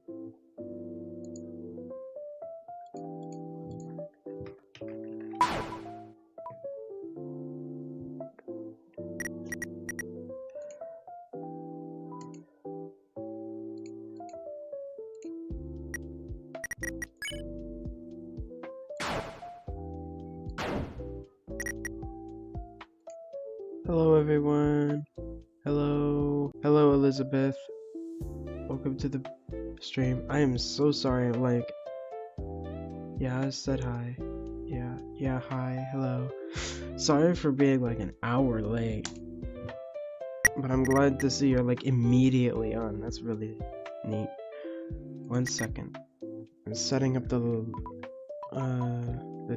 Hello everyone. Hello Elizabeth. Welcome to the stream. I am so sorry, like, yeah, I said hi. Yeah, hi, hello. Sorry for being like an hour late. But I'm glad to see you're like immediately on. That's really neat. 1 second. I'm setting up the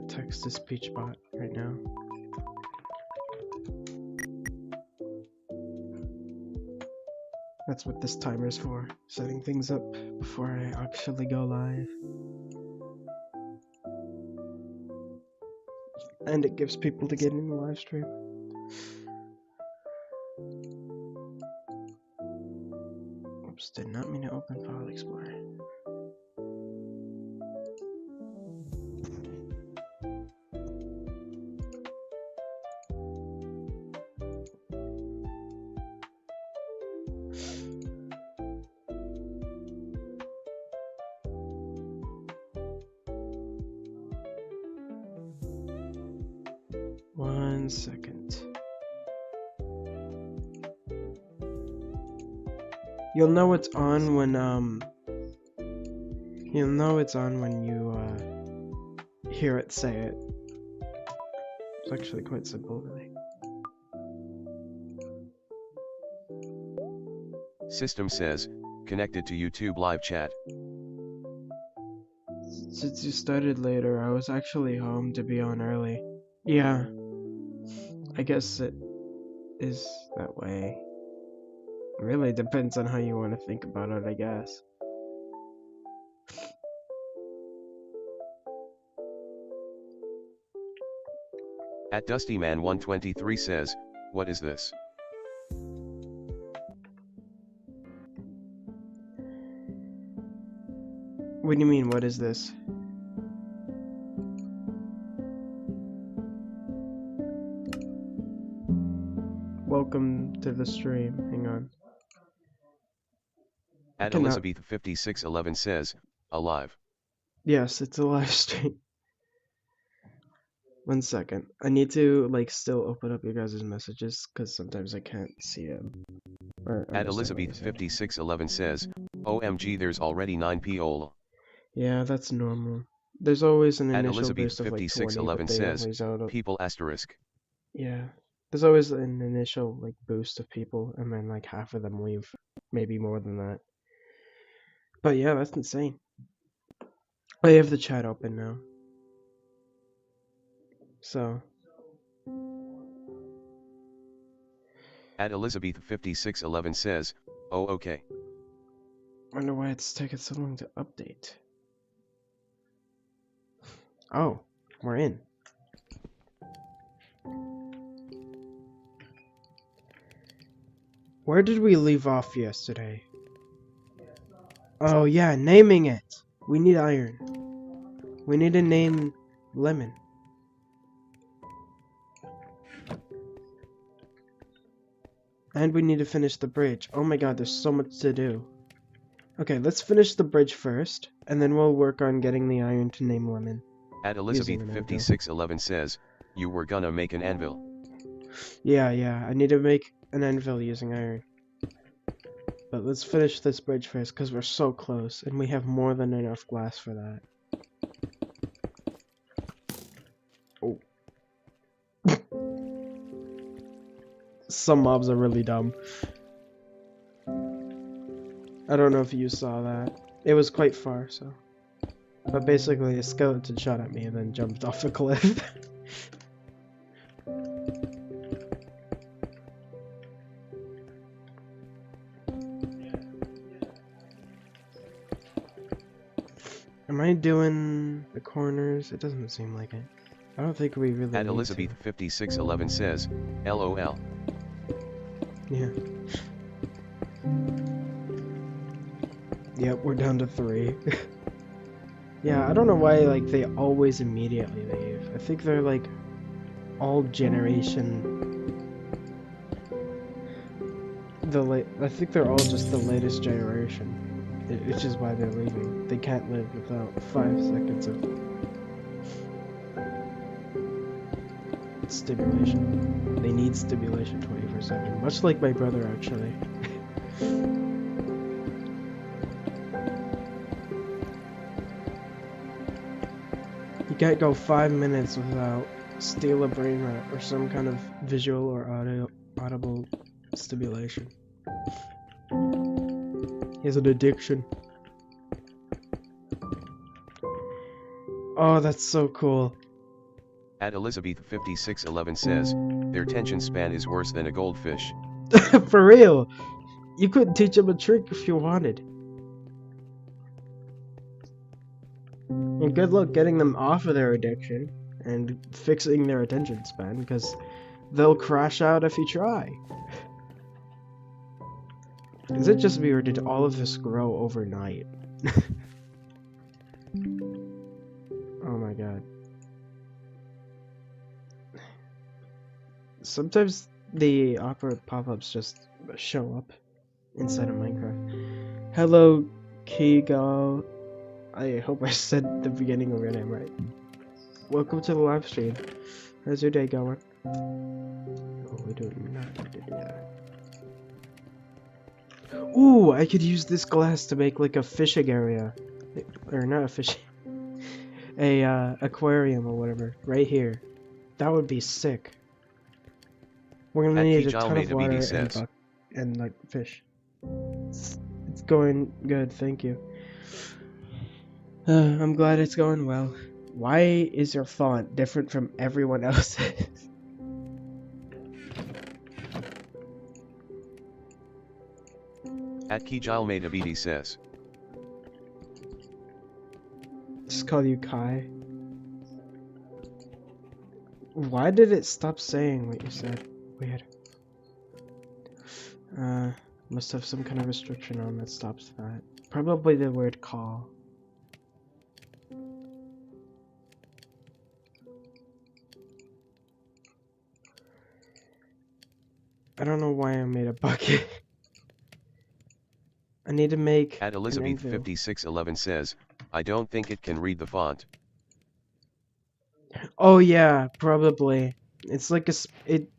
text-to-speech bot right now. That's what this timer's for, setting things up before I actually go live. And it gives people to get in the live stream. Oops, did not mean to open File Explorer. One second. You'll know it's on when you hear it say it. It's actually quite simple, really. System says, connected to YouTube live chat. Since you started later, I was actually home to be on early. Yeah, I guess it is that way. Really depends on how you want to think about it, I guess. At DustyMan123 says, what is this? What do you mean, what is this? Welcome to the stream. Hang on. At Elizabeth5611 says, alive. Yes, it's a live stream. 1 second. I need to, like, still open up your guys' messages, because sometimes I can't see them. At Elizabeth5611 says, OMG, there's already 9 people. Yeah, that's normal. There's always an At initial boost of like 20, but they says, always out of... people asterisk. Yeah, there's always an initial like boost of people, and then like half of them leave, maybe more than that. But yeah, that's insane. I have the chat open now. So. At Elizabeth5611 says, oh okay. Wonder why it's taking so long to update. Oh, we're in. Where did we leave off yesterday? Oh yeah, naming it. We need iron. We need to name Lemon. And we need to finish the bridge. Oh my god, there's so much to do. Okay, let's finish the bridge first, and then we'll work on getting the iron to name Lemon. At Elizabeth5611 says, you were gonna make an anvil. Yeah, I need to make an anvil using iron. But let's finish this bridge first, because we're so close, and we have more than enough glass for that. Oh. Some mobs are really dumb. I don't know if you saw that. It was quite far, so. But basically, a skeleton shot at me and then jumped off a cliff. Am I doing the corners? It doesn't seem like it. I don't think we really At Elizabeth5611 says, LOL. Yeah. Yep, we're down to 3. Yeah, I don't know why like they always immediately leave. I think they're like all generation I think they're all just the latest generation. Which is why they're leaving. They can't live without 5 seconds of stimulation. They need stimulation 24/7. Much like my brother, actually. You can't go 5 minutes without steal a brain rot or some kind of visual or audible stimulation. He has an addiction. Oh, that's so cool. At Elizabeth 5611 says, their attention span is worse than a goldfish. For real. You couldn't teach them a trick if you wanted. And good luck getting them off of their addiction and fixing their attention span, because they'll crash out if you try. Is it just me, or did all of this grow overnight? Oh my god. Sometimes the Opera pop-ups just show up inside of Minecraft. Hello, Kigo. I hope I said the beginning of your name right. Welcome to the live stream. How's your day going? Oh, we do not need to do that. Ooh, I could use this glass to make like a fishing area. Or not a fishing... a aquarium or whatever. Right here. That would be sick. We're gonna need a ton of water and like fish. It's going good, thank you. I'm glad it's going well. Why is your font different from everyone else's? At Kijal made a BD says, Just call you Kai. Why did it stop saying what you said? Weird. Must have some kind of restriction on that stops that. Probably the word call. I don't know why I made a bucket. I need to make. At Elizabeth 5611 says, I don't think it can read the font. Oh yeah, probably. It's like it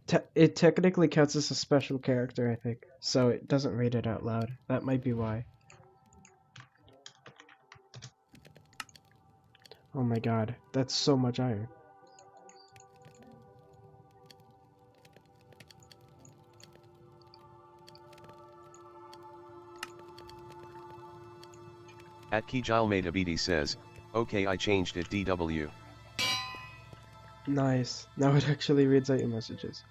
technically counts as a special character, I think. So it doesn't read it out loud. That might be why. Oh my god, that's so much iron. At Kijal made a BD says, okay, I changed it DW. Nice. Now it actually reads out your messages.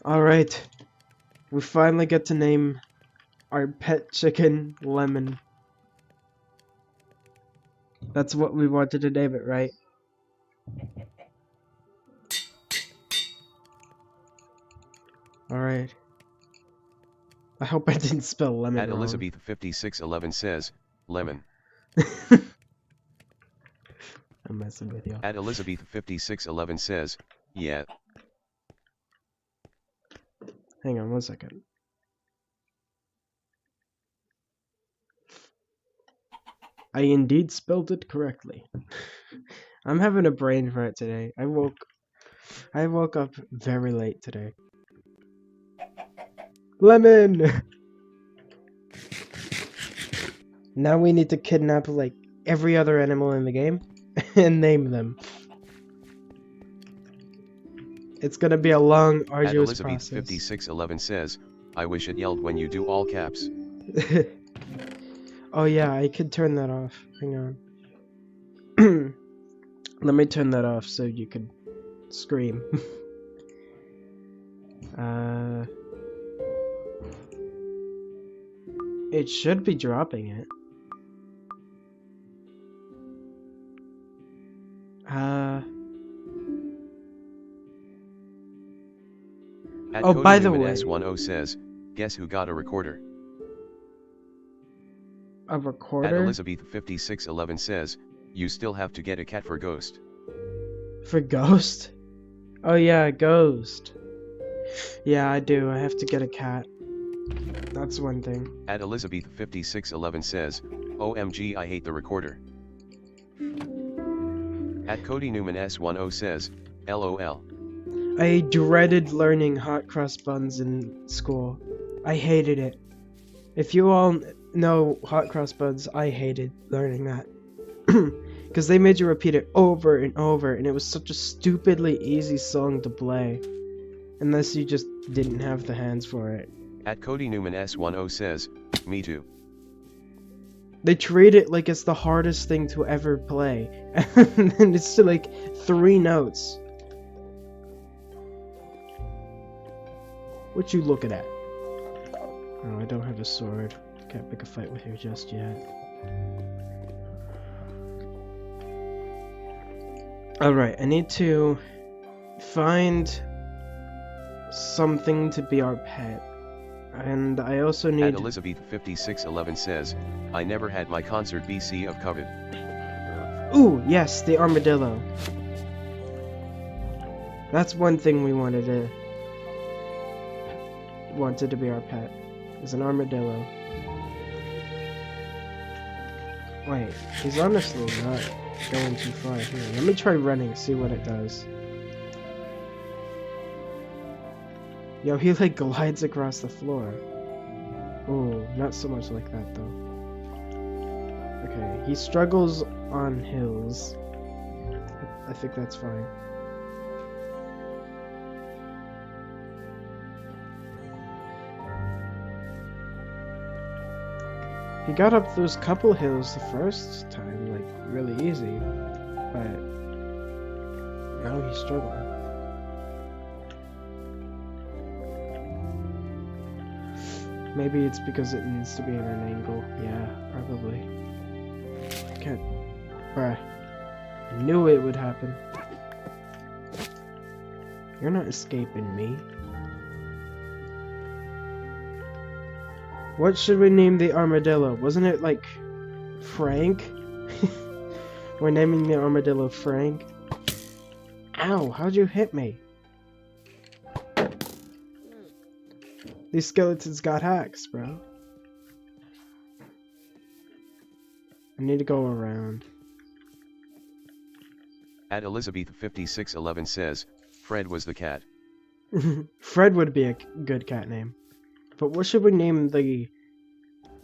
Alright. We finally get to name our pet chicken Lemon. That's what we wanted to name it, right? Alright. I hope I didn't spell lemon At wrong. Elizabeth 5611 says, lemon. I'm messing with you. At Elizabeth 5611 says, yeah. Hang on 1 second. I indeed spelled it correctly. I'm having a brain fart today. I woke up very late today. Lemon! Now we need to kidnap like every other animal in the game and name them. It's gonna be a long, arduous At Elizabeth process. 5611 says, I wish it yelled when you do all caps. Oh yeah, I could turn that off. Hang on. Let me turn that off so you could scream. It should be dropping it. At Oh, by the Cody way. S10 says, guess who got a recorder? A At recorder? Elizabeth 5611 says, you still have to get a cat for Ghost. For Ghost? Oh yeah, Ghost. Yeah, I do. I have to get a cat. That's one thing. At Elizabeth 5611 says, OMG I hate the recorder. At Cody Newman S10 says, LOL. I dreaded learning hot cross buns in school. I hated it. If you all know hot cross buns, I hated learning that. Because they made you repeat it over and over, and it was such a stupidly easy song to play. Unless you just didn't have the hands for it. At Cody Newman S10 says, me too. They treat it like it's the hardest thing to ever play. And then it's like 3 notes. What you looking at? Oh, I don't have a sword. Can't pick a fight with you just yet. Alright, I need to find something to be our pet. And I also need... At Elizabeth 5611 says, I never had my concert BC of covet. Ooh, yes, the armadillo. That's one thing we wanted to be our pet. Is an armadillo. Wait, he's honestly not going too far here. Let me try running, see what it does. Yo, he like glides across the floor. Ooh, not so much like that though. Okay, he struggles on hills. I think that's fine. He got up those couple hills the first time, like, really easy. But now he's struggling. Maybe it's because it needs to be at an angle. Yeah, probably. Can't... Bruh. I knew it would happen. You're not escaping me. What should we name the armadillo? Wasn't it like... Frank? We're naming the armadillo Frank. Ow, how'd you hit me? These skeletons got hacks, bro. I need to go around. At Elizabeth 5611 says, Fred was the cat. Fred would be a good cat name. But what should we name the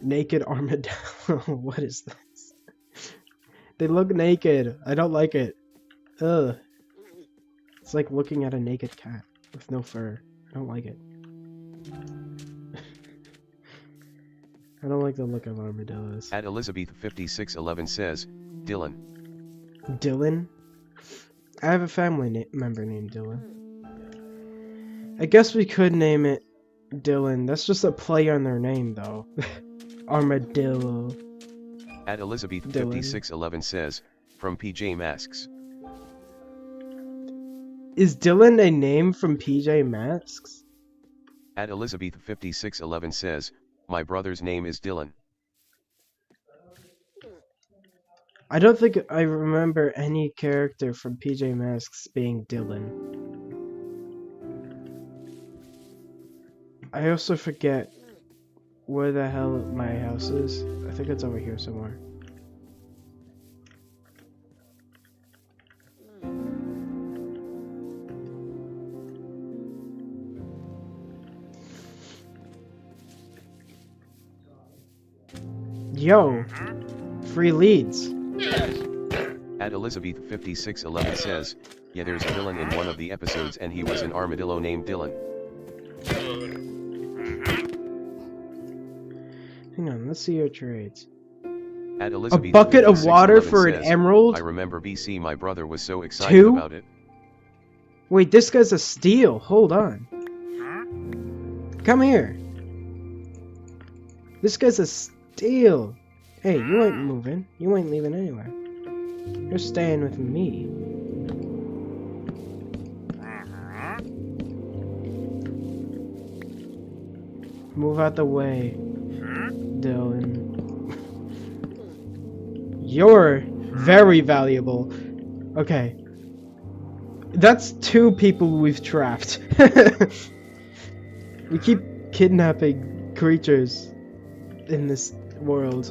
naked armadillo? What is this? They look naked. I don't like it. Ugh. It's like looking at a naked cat with no fur. I don't like it. I don't like the look of armadillos. At Elizabeth 5611 says, Dylan. Dylan? I have a family member named Dylan. I guess we could name it Dylan. That's just a play on their name, though. Armadillo. At Elizabeth 5611 says, from PJ Masks. Is Dylan a name from PJ Masks? At Elizabeth 5611 says, my brother's name is Dylan. I don't think I remember any character from PJ Masks being Dylan. I also forget where the hell my house is. I think it's over here somewhere. Yo, free leads. At Elizabeth 5611 says, yeah, there's a villain in one of the episodes and he was an armadillo named Dylan. Hang on, let's see your trades. At A Elizabeth bucket of water 5611 for an says, emerald? I remember BC, my brother was so excited 2? about it. Wait, this guy's a steal. Hold on. Come here. This guy's a steal. Hey, you ain't moving. You ain't leaving anywhere. You're staying with me. Move out the way, Dylan. You're very valuable. Okay. That's 2 people we've trapped. We keep kidnapping creatures in this world.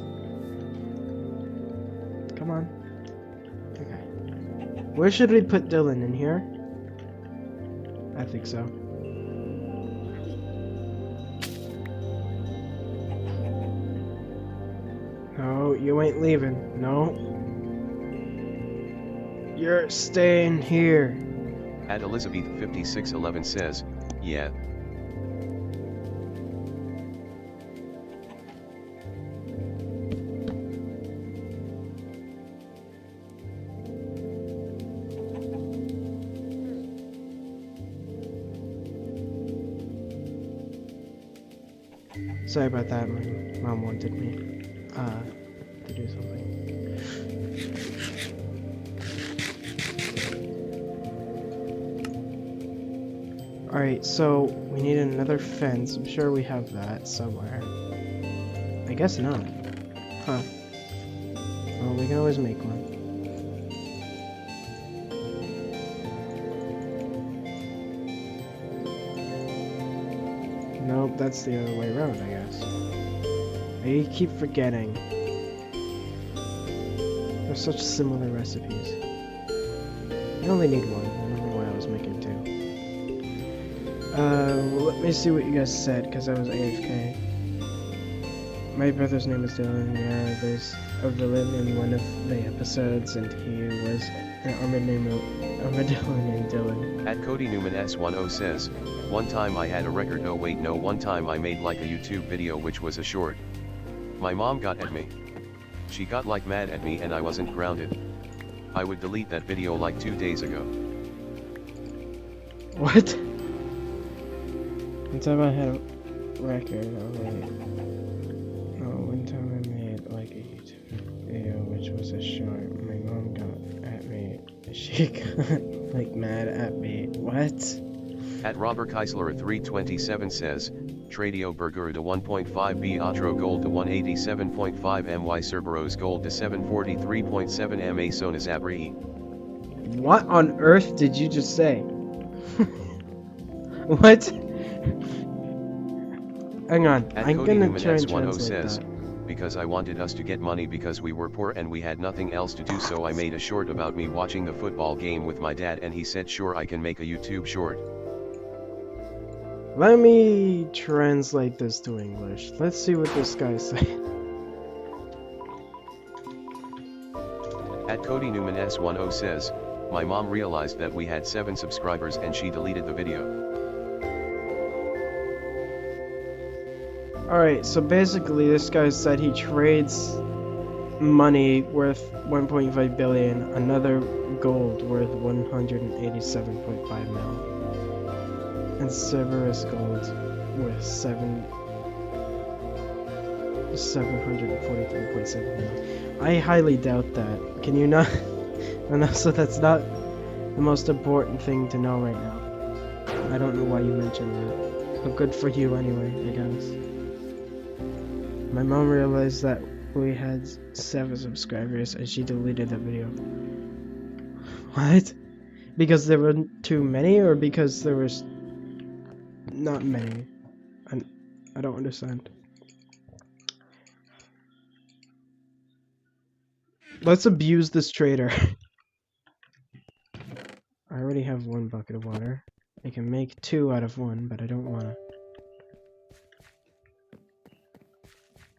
Come on. Okay. Where should we put Dylan? In here? I think so. No, you ain't leaving. No. You're staying here. At Elizabeth 5611 says, yeah. Sorry about that, my mom wanted me to do something. Alright, so we need another fence. I'm sure we have that somewhere. I guess not. Huh. Well, we can always make one. Nope, that's the other way around, I guess. I keep forgetting. They're such similar recipes. I only need one. I don't know why I was making 2. Well, let me see what you guys said, because I was AFK. My brother's name is Dylan. Yeah, there's a villain in one of the episodes, and he was an armadillo named Dylan. At Cody Newman S10 says, one time I had a record. Oh wait, no, one time I made like a YouTube video which was a short. My mom got at me. She got like mad at me and I wasn't grounded. I would delete that video like 2 days ago. What? One time I had a record. Oh wait. Oh, one time I made like a YouTube video which was a short. My mom got at me. She got like mad at me. What? At Robert Keisler 327 says, Tradio Burger to 1.5 B Atro Gold to 187.5 MY Cerberus Gold to 743.7 MA Sonas Abri. What on earth did you just say? What? Hang on, At I'm Cody gonna Newman try and S10 translate says, that. because I wanted us to get money because we were poor and we had nothing else to do, so I made a short about me watching the football game with my dad, and he said sure I can make a YouTube short. Let me translate this to English. Let's see what this guy's saying. At Cody Newman S10 says, my mom realized that we had 7 subscribers and she deleted the video. Alright, so basically this guy said he trades money worth 1.5 billion, another gold worth 187.5 mil, and Cerberus gold worth 743.7 mil. I highly doubt that. Can you not? And also, that's not the most important thing to know right now. I don't know why you mentioned that. But good for you anyway, I guess. My mom realized that we had 7 subscribers and she deleted the video. What? Because there were too many, or because there was not many? I don't understand. Let's abuse this trader. I already have 1 bucket of water. I can make 2 out of 1, but I don't wanna.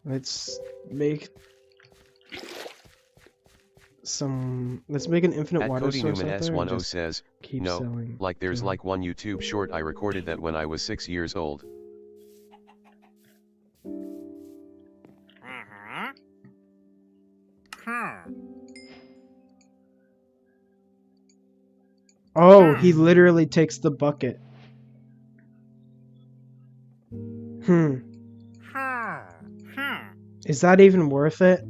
Let's make let's make an infinite At water Cody source Newman out there and S10 just says, keep no, selling like there's to- like one YouTube short I recorded that when I was 6 years old. Oh, he literally takes the bucket. Is that even worth it?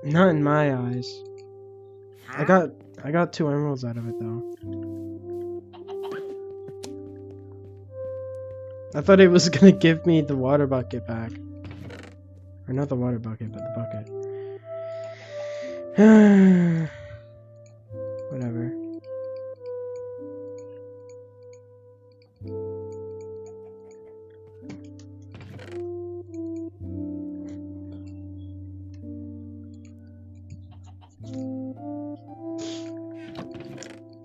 Not in my eyes. I got 2 emeralds out of it though. I thought it was gonna give me the water bucket back. Or not the water bucket, but the bucket. Whatever.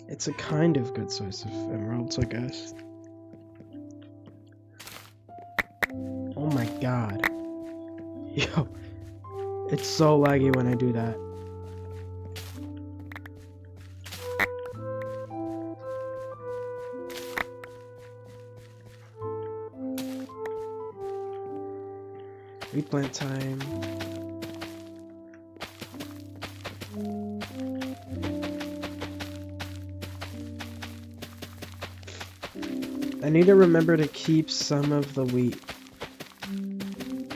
It's a kind of good source of emeralds, I guess. Oh my god. Yo. It's so laggy when I do that. Replant time. I need to remember to keep some of the wheat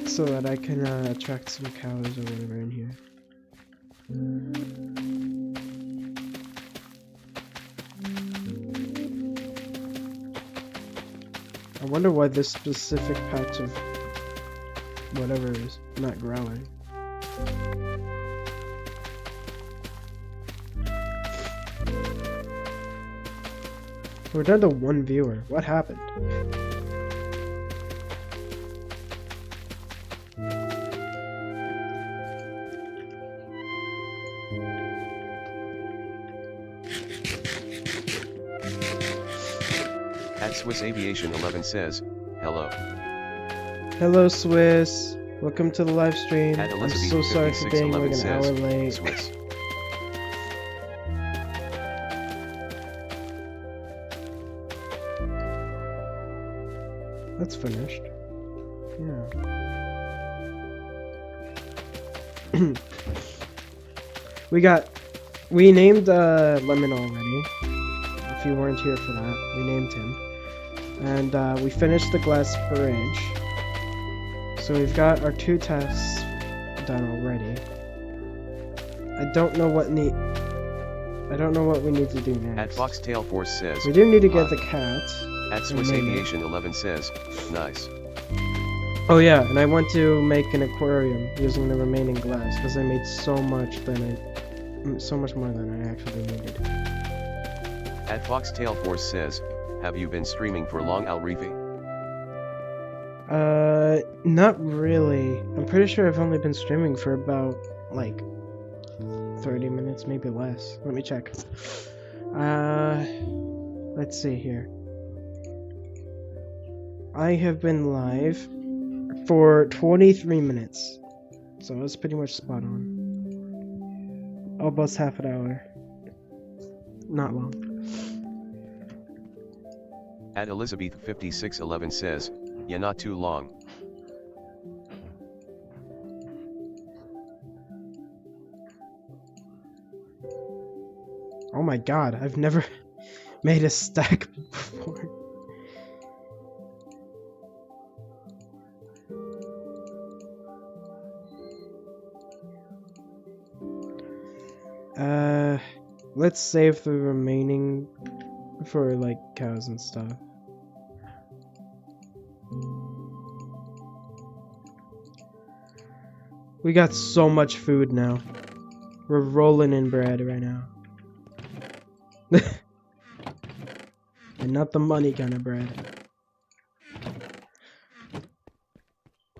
so that I can attract some cows or whatever in here. I wonder why this specific patch of whatever is not growing. We're down to 1 viewer. What happened? At Swiss Aviation 11 says, hello. Hello, Swiss. Welcome to the live stream. At I'm so sorry for being like an hour late. Swiss. That's finished. Yeah. We named Lemon already. If you weren't here for that, we named him. And we finished the glass bridge. So we've got our 2 tasks done already. I don't know what we need to do next. At Foxtail Force says, we do need to get the cat. At Swiss Aviation 11 says, nice. Oh yeah, and I want to make an aquarium using the remaining glass because I made so much more than I actually needed. At Foxtail Force says, have you been streaming for long, Alreefy? Not really. I'm pretty sure I've only been streaming for about, like, 30 minutes, maybe less. Let me check. Let's see here. I have been live for 23 minutes. So that's pretty much spot on. Almost half an hour. Not long. At Elizabeth 5611 says, yeah, not too long. Oh my god, I've never made a stack before. Let's save the remaining for like cows and stuff. We got so much food now. We're rolling in bread right now. And not the money kind of bread.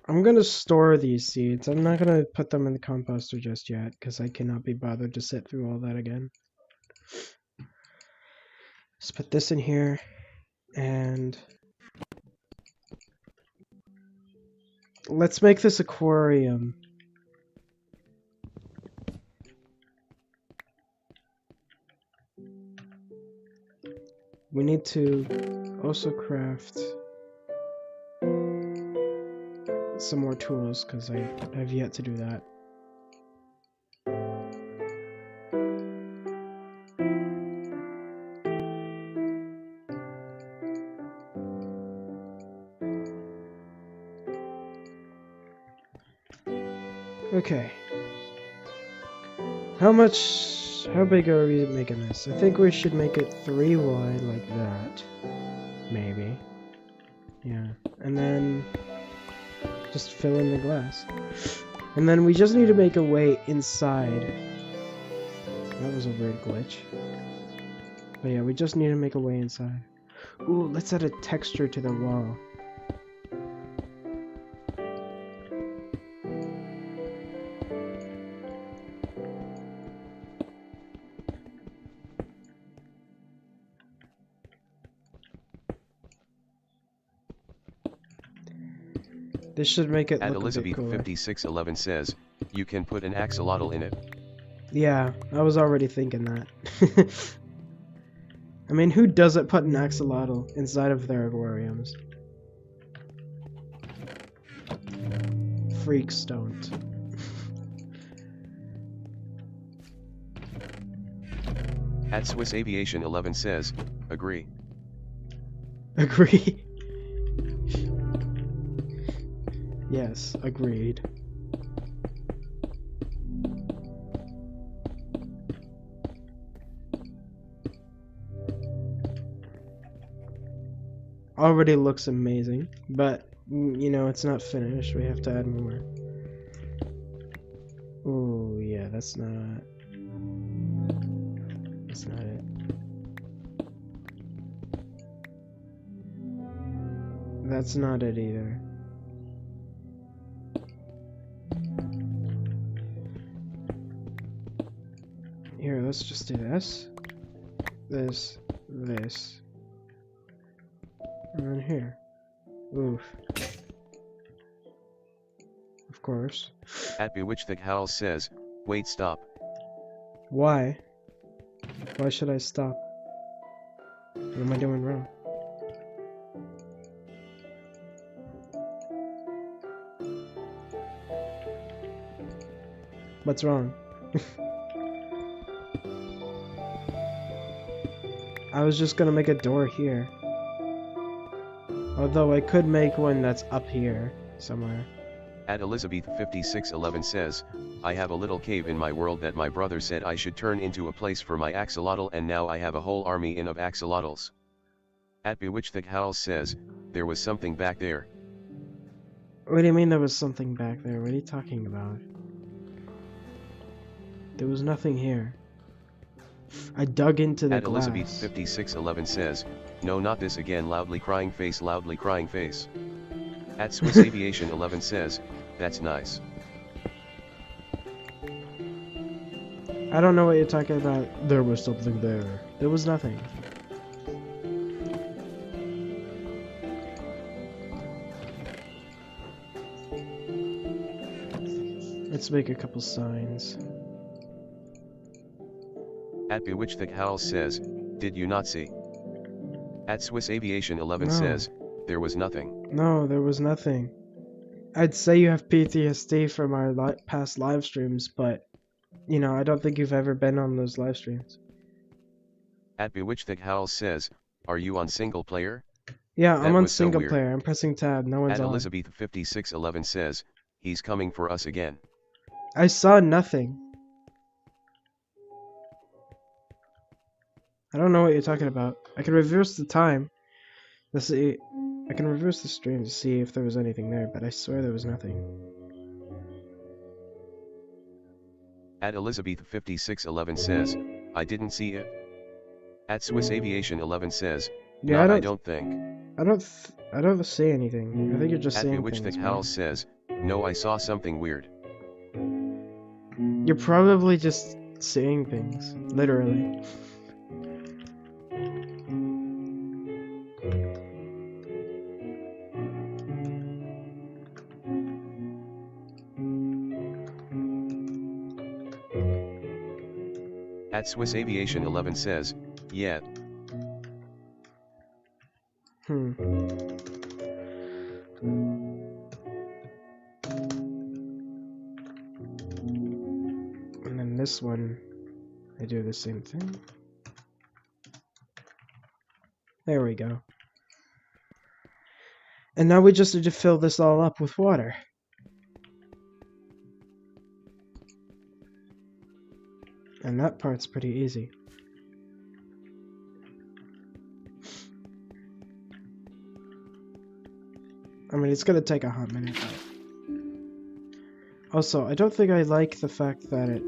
I'm gonna store these seeds. I'm not gonna put them in the composter just yet, because I cannot be bothered to sit through all that again. Let's put this in here, and let's make this aquarium. We need to also craft some more tools, because I have yet to do that. Okay. How big are we making this? I think we should make it 3 wide like that. Maybe. Yeah. And then Just fill in the glass. And then we just need to make a way inside. That was a weird glitch. But yeah, we just need to make a way inside. Ooh, let's add a texture to the wall. This should make it At look a bit Elizabeth cooler. 5611 says, you can put an axolotl in it. Yeah, I was already thinking that. I mean, who doesn't put an axolotl inside of their aquariums? Freaks don't. At Swiss Aviation 11 says, agree. Agree. Yes, agreed. Already looks amazing, but you know, it's not finished. We have to add more. Oh yeah, that's not it. That's not it either. Here, let's just do this, this, and then here. Oof. Of course. At Bewitched Thick Howl says, wait, stop. Why? Why should I stop? What am I doing wrong? What's wrong? I was just gonna make a door here. Although I could make one that's up here somewhere. At Elizabeth 5611 says, I have a little cave in my world that my brother said I should turn into a place for my axolotl, and now I have a whole army of axolotls. At Bewitched Thick Howl says, there was something back there. What do you mean there was something back there? What are you talking about? There was nothing here. I dug into the At glass. Elizabeth 5611 says, no, not this again, loudly crying face, loudly crying face. At Swiss Aviation 11 says, that's nice. I don't know what you're talking about. There was something there. There was nothing. Let's make a couple signs. At Bewitched Thick Howl says, did you not see? At Swiss Aviation 11 No. says, there was nothing. No, there was nothing. I'd say you have PTSD from our past live streams, but, you know, I don't think you've ever been on those live streams. At Bewitched Thick Howl says, are you on single player? Yeah, That I'm on was so single weird. player. I'm pressing tab. No one's At on. Elizabeth 5611 says, he's coming for us again. I saw nothing. I don't know what you're talking about. I can reverse the time. Let's see. I can reverse the stream to see if there was anything there, but I swear there was nothing. At Elizabeth 5611 says, I didn't see it. At Swiss Aviation 11 says, Yeah, I don't think. I don't see anything. I think you're just At saying Bewitched things. Thick man. Howl says, no, I saw something weird. You're probably just saying things, literally. At Swiss Aviation 11 says, yeah. Hmm. And then this one, I do the same thing. There we go. And now we just need to fill this all up with water. And that part's pretty easy. I mean, it's gonna take a hot minute, but Also, I don't think I like the fact that it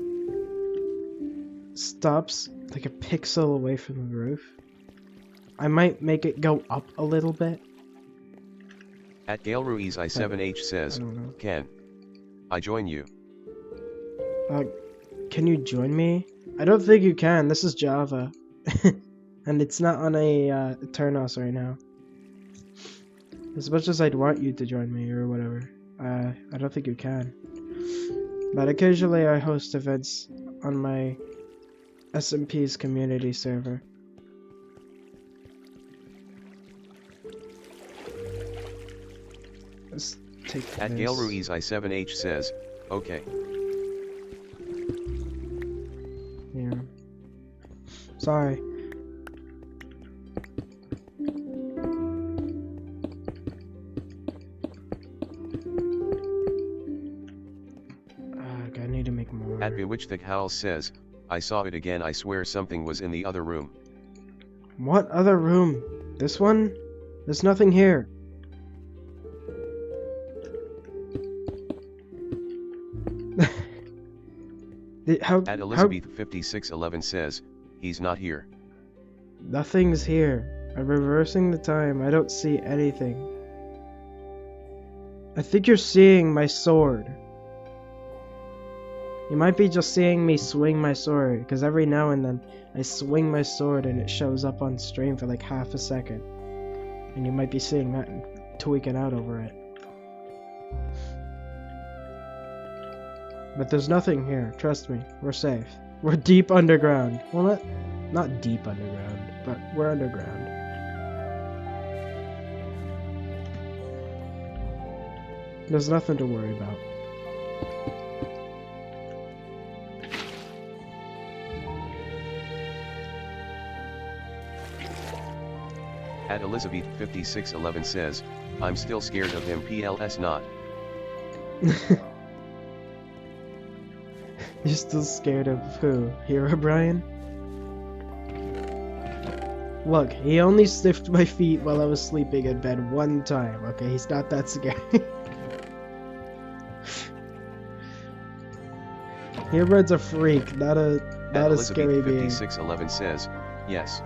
stops like a pixel away from the roof. I might make it go up a little bit. At Gale Ruiz I7H I says, don't know. Can I join you? Can you join me? I don't think you can. This is Java. And it's not on a Turnos right now. As much as I'd want you to join me or whatever, I don't think you can. But occasionally I host events on my SMP's community server. Let's take At this. Gale Ruiz I7H says, okay. Yeah. Sorry. I need to make more. At Bewitchthik Howl says, I saw it again, I swear something was in the other room. What other room? This one? There's nothing here. At Elizabeth5611 says, he's not here. Nothing's here. I'm reversing the time. I don't see anything. I think you're seeing my sword. You might be just seeing me swing my sword, because every now and then I swing my sword and it shows up on stream for like half a second. And you might be seeing that and tweaking out over it. But there's nothing here, trust me, we're safe. We're deep underground. Well, not deep underground, but we're underground. There's nothing to worry about. At Elizabeth5611 says, I'm still scared of him, PLS not. You're still scared of who? Herobrine? Look, he only sniffed my feet while I was sleeping in bed one time, okay? He's not that scary. Herobrine's a freak, not a scary being. Elizabeth5611 says, yes.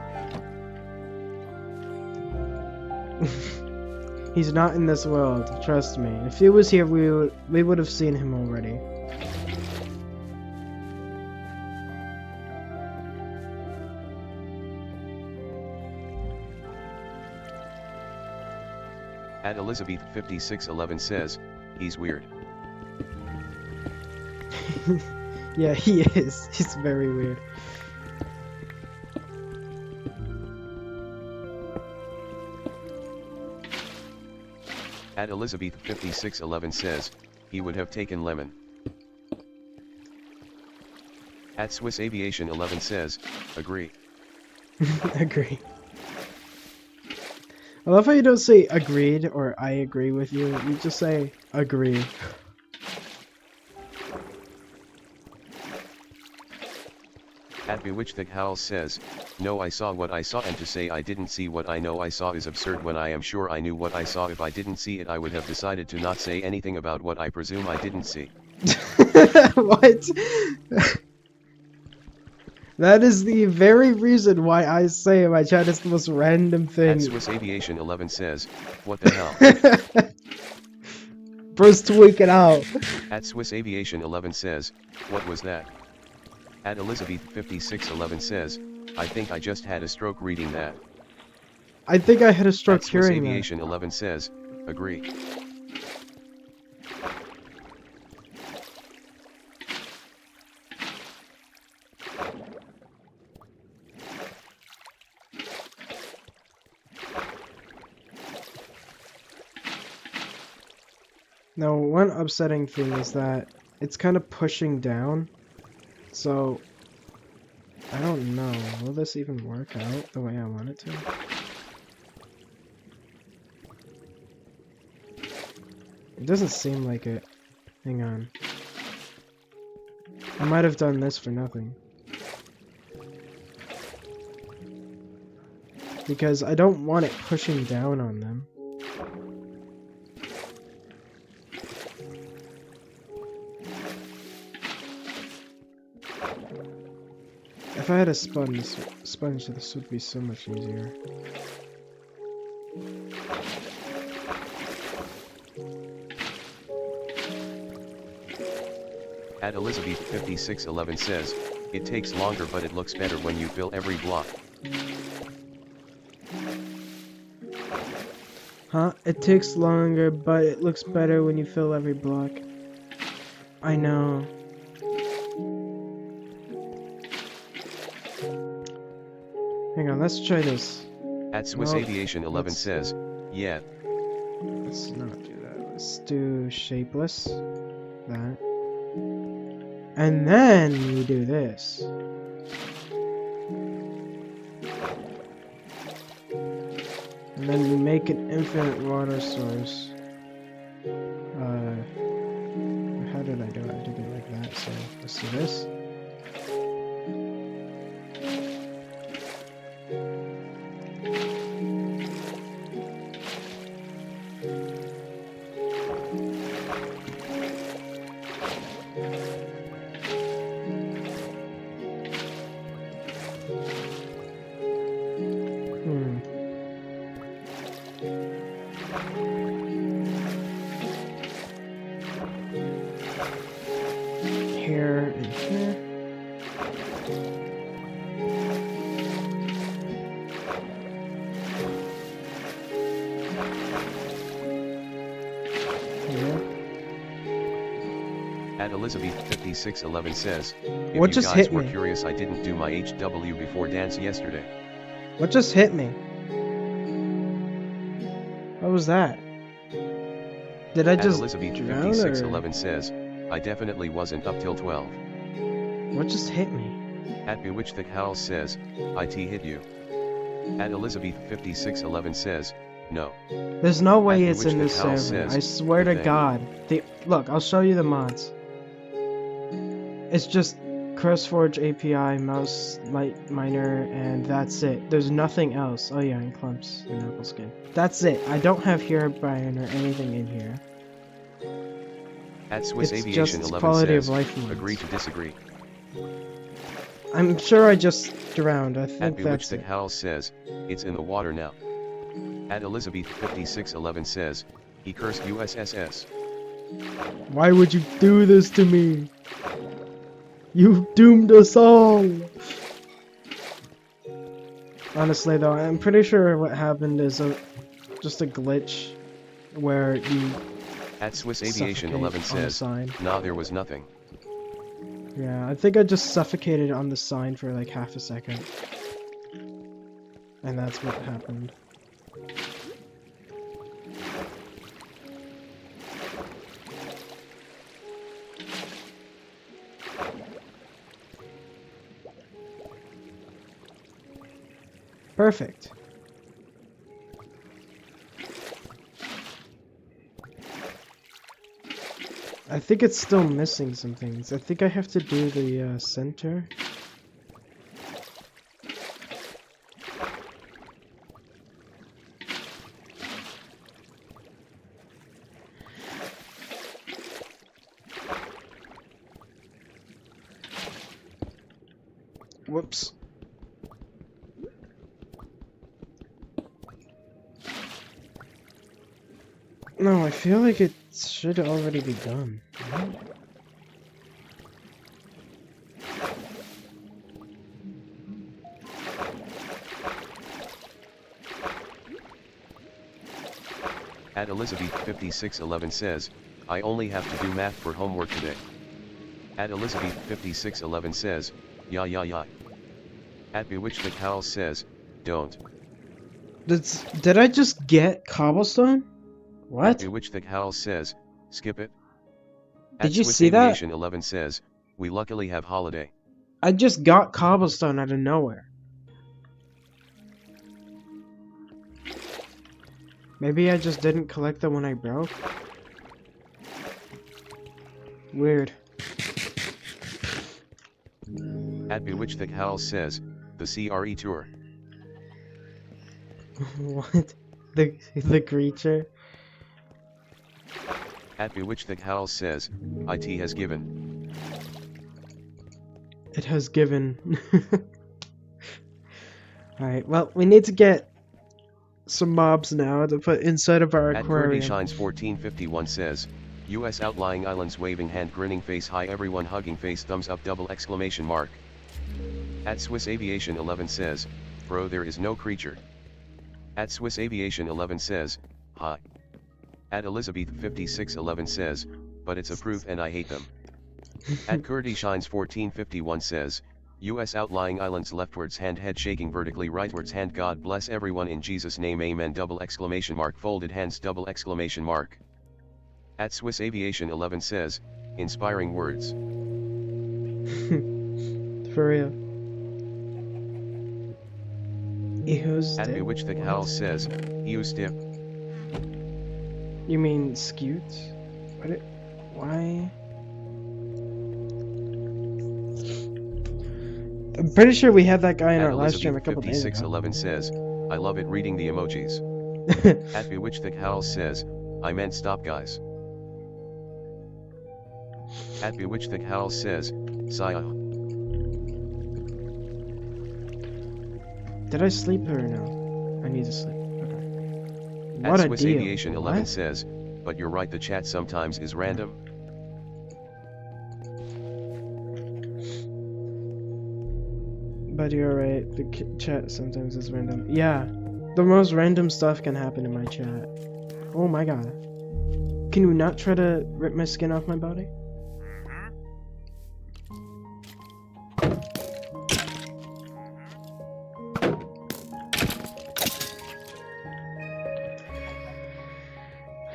He's not in this world, trust me. If he was here, we would have seen him already. At Elizabeth5611 says, he's weird. Yeah, he is. He's very weird. At Elizabeth5611 says, he would have taken lemon. At Swiss Aviation 11 says, agree. Agree. I love how you don't say agreed or I agree with you. You just say agree. At Bewitchthik Howl says, no, I saw what I saw, and to say I didn't see what I know I saw is absurd when I am sure I knew what I saw. If I didn't see it, I would have decided to not say anything about what I presume I didn't see. What? That is the very reason why I say my chat is the most random thing. At Swiss Aviation 11 says, what the hell? Bro's tweaking out. At Swiss Aviation 11 says, what was that? At Elizabeth5611 says, I think I just had a stroke reading that. I think I had a stroke At Swiss hearing that. Aviation 11 says, agree. Now, one upsetting thing is that it's kind of pushing down, so I don't know. Will this even work out the way I want it to? It doesn't seem like it. Hang on. I might have done this for nothing. Because I don't want it pushing down on them. If I had a sponge, this would be so much easier. At Elizabeth 5611 says, it takes longer but it looks better when you fill every block. Huh? It takes longer, but it looks better when you fill every block. I know. Hang on, let's try this. At Swiss Aviation 11 says, yeah. Let's not do that. Let's do shapeless. That. And then we do this. And then we make an infinite water source. How did I do it? I did it like that, so let's do this. Here and here. At Elizabeth 5611 says, if What you just guys hit were me? curious, I didn't do my HW before dance yesterday. What just hit me? What was that? Did I At just Elizabeth drown, 5611 says, I definitely wasn't up till 12. What just hit me? At Bewitched Thick House says, IT hit you. At Elizabeth 5611 says, no. There's no way At it's in Bewitched this Thick House server. says, I swear the to thing. God. Look, I'll show you the mods. It's just CurseForge API, Mouse Light Miner, and that's it. There's nothing else. Oh yeah, and Clumps and Apple Skin. That's it. I don't have Herobrine or anything in here. At Swiss It's Aviation just 11 quality of says, life mods. agree to disagree. I'm sure I just drowned. I At think Bewitched that's Thick it. House says, it's in the water now. At Elizabeth 5611 says, he cursed USSS. Why would you do this to me? You doomed us all! Honestly though, I'm pretty sure what happened is just a glitch where you At Swiss Aviation suffocate 11 on the says, sign. nah, there was nothing. Yeah, I think I just suffocated on the sign for like half a second. And that's what happened. Perfect. I think it's still missing some things. I think I have to do the center. Whoops. No, I feel like it should already be done. Right? At Elizabeth 5611 says, I only have to do math for homework today. At Elizabeth 5611 says, yeah. At Bewitched Thick House says, don't. Did I just get cobblestone? At What? Bewitched Thick House says, skip it. Did you Swiss see that? Aviation 11 says, we luckily have holiday. I just got cobblestone out of nowhere. Maybe I just didn't collect the one I broke? Weird. At Bewitched Thick House says, the CRE tour. What? The creature? At Bewitched Thick House says, IT has given. It has given. Alright, well, we need to get some mobs now to put inside of our At aquarium. Shines 1451 says, US outlying islands waving hand grinning face hi everyone hugging face thumbs up double exclamation mark. At Swiss Aviation 11 says, bro there is no creature. At Swiss Aviation 11 says, hi. At Elizabeth 5611 says, but it's a proof and I hate them. At Kurdi Shines 1451 says, US outlying islands leftwards hand head shaking vertically rightwards hand God bless everyone in Jesus name amen double exclamation mark folded hands double exclamation mark. At Swiss Aviation 11 says, inspiring words. For real. Eho's At dip? Bewitched Thick What? Howl says, Ew stip. You mean skewed? Why? I'm pretty sure we had that guy in At our live stream a Elizabeth couple days ago. 5611 says, I love it reading the emojis. At Bewitched Thick Howl says, I meant stop guys. At Bewitched Thick Howl says, Saya. Did I sleep or no? I need to sleep. Okay. At What a Swiss deal. Aviation 11 What? says, but you're right the chat sometimes is random. But you're right, the chat sometimes is random. Yeah, the most random stuff can happen in my chat. Oh my god. Can you not try to rip my skin off my body?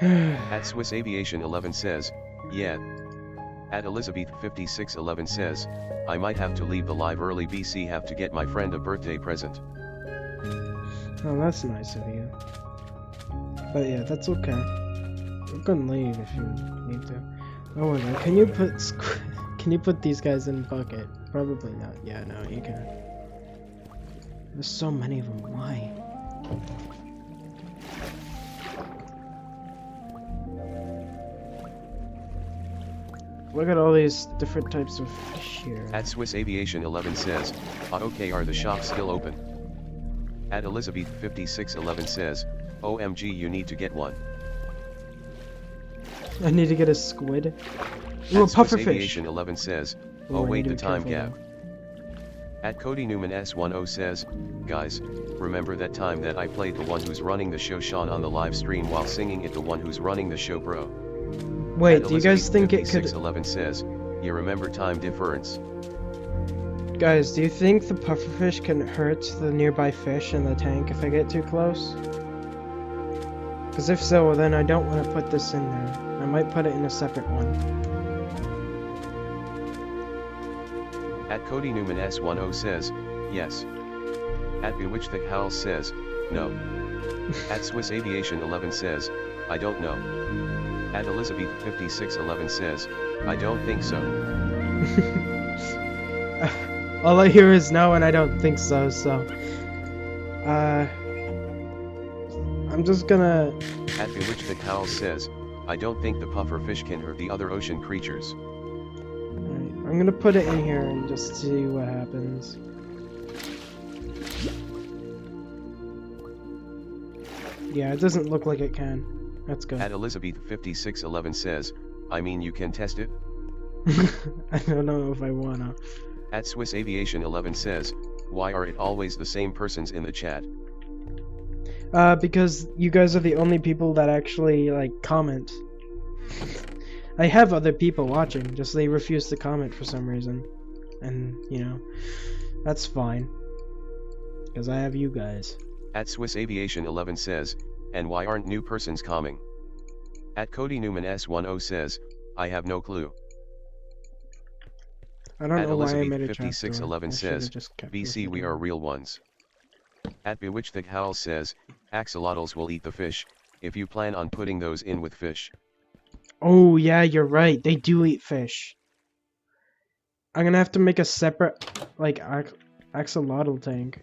At Swiss Aviation 11 says, yeah. At Elizabeth 5611 says, I might have to leave the live early BC have to get my friend a birthday present. Oh, that's nice of you. But yeah, that's okay. You can leave if you need to. Oh no, can you put can you put these guys in bucket? Probably not. Yeah, no, you can't. There's so many of them. Why? Look at all these different types of fish here. At Swiss Aviation 11 says, okay are the shops still open? At Elizabeth 5611 says, OMG you need to get one. I need to get a squid. At Ooh, a Swiss pufferfish. Aviation 11 says, Ooh, oh I wait need to the be time careful gap. At Cody Newman S10 says, guys, remember that time that I played the one who's running the show Sean on the live stream while singing it the one who's running the show bro. Wait, At do you guys think it could... 5611 says, you remember time difference. Guys, do you think the pufferfish can hurt the nearby fish in the tank if I get too close? Because if so, then I don't want to put this in there. I might put it in a separate one. At Cody Newman S10 says, yes. At Bewitched Thick Howl says, no. At Swiss Aviation 11 says, I don't know. At Elizabeth 5611 says, I don't think so. All I hear is no and I don't think so, I'm just gonna... At Bewitched Thick Howl says, I don't think the puffer fish can hurt the other ocean creatures. Alright, I'm gonna put it in here and just see what happens. Yeah, it doesn't look like it can. That's good. At Elizabeth 5611 says, I mean you can test it? I don't know if I wanna. At Swiss Aviation 11 says, why are it always the same persons in the chat? Because you guys are the only people that actually, like, comment. I have other people watching, just they refuse to comment for some reason. And, you know, that's fine. Because I have you guys. At Swiss Aviation 11 says, and why aren't new persons coming? At Cody Newman S10 says, I have no clue. I don't At know why I Elizabeth made a 5611 says, BC we are real ones. ones. At Bewitched Thick Howl says, axolotls will eat the fish, if you plan on putting those in with fish. Oh yeah, you're right. They do eat fish. I'm gonna have to make a separate, like, axolotl tank.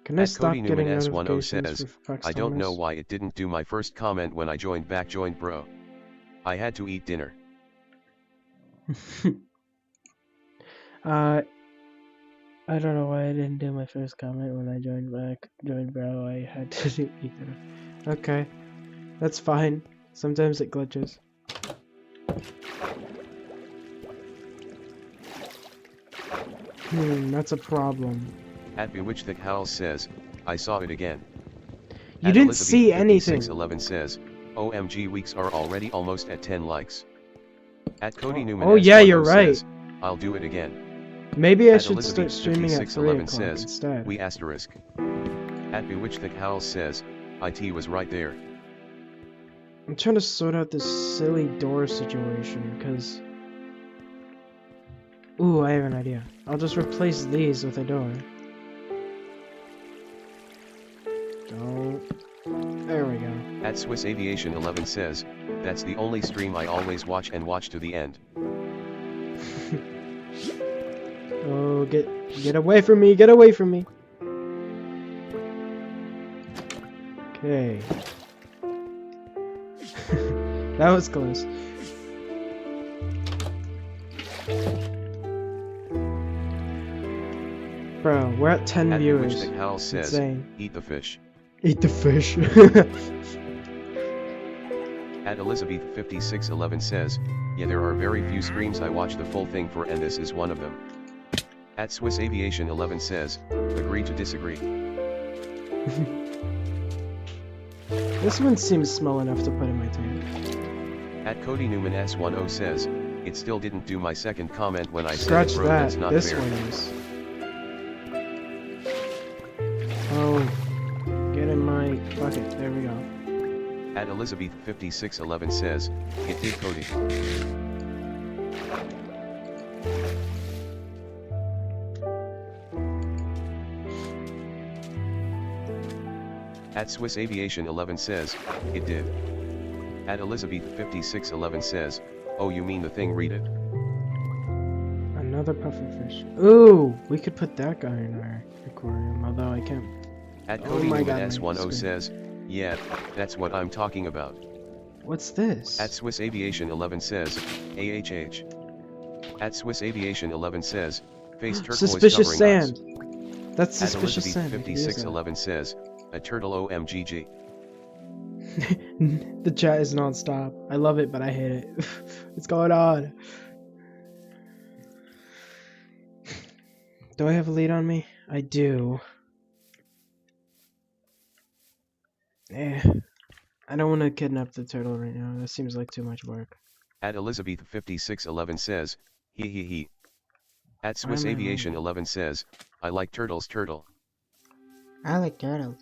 Can I At stop Cody getting Newman S10 notifications says, for Fox I don't know Thomas? why it didn't do my first comment when I joined bro. I had to eat dinner. I don't know why I didn't do my first comment when I joined bro. I had to do either. Okay, that's fine. Sometimes it glitches. That's a problem. At Bewitched That Howls says, I saw it again. You At didn't Elizabeth see anything. 5611 says, OMG weeks are already almost at 10 likes. At Cody Newman Oh yeah, S10 you're right. says, I'll do it again. Maybe I At should start Elizabeth streaming at 3 5611 o'clock says, instead. we asterisk. At Bewitched That Howls says, IT was right there. I'm trying to sort out this silly door situation, because... Ooh, I have an idea. I'll just replace these with a door. Don't... There we go. At Swiss Aviation 11 says, that's the only stream I always watch and watch to the end. Oh, get away from me! Get away from me! Okay. That was close. Bro, we're at 10 At viewers. Bewitched That Howls says, Insane. eat the fish. Eat the fish. At Elizabeth 5611 says, yeah, there are very few streams I watch the full thing for and this is one of them. At Swiss Aviation 11 says, agree to disagree. This one seems small enough to put in my tank. At Cody Newman S10 says, it still didn't do my second comment when I Scratch said bro, that. that's not This fair. one is. Oh, get in my bucket. There we go. At Elizabeth 5611 says, it did Cody. At Swiss Aviation 11 says, it did. At Elizabeth 5611 says, oh you mean the thing, read it. Another pufferfish. Ooh, we could put that guy in our aquarium, although I can't. At Oh Cody my Newman God, my S10 screen. says, yeah, that's what I'm talking about. What's this? At Swiss Aviation 11 says, AHH. At Swiss Aviation 11 says, face turquoise Suspicious covering eyes. sand. That's At suspicious Elizabeth sand. We can use that. 5611 says, a turtle OMGG. The chat is non-stop. I love it, but I hate it. What's going on? Do I have a lead on me? I do. I don't want to kidnap the turtle right now. That seems like too much work. At Elizabeth 5611 says, he. At Swiss Why am I Aviation wrong? 11 says, I like turtles turtle. I like turtles.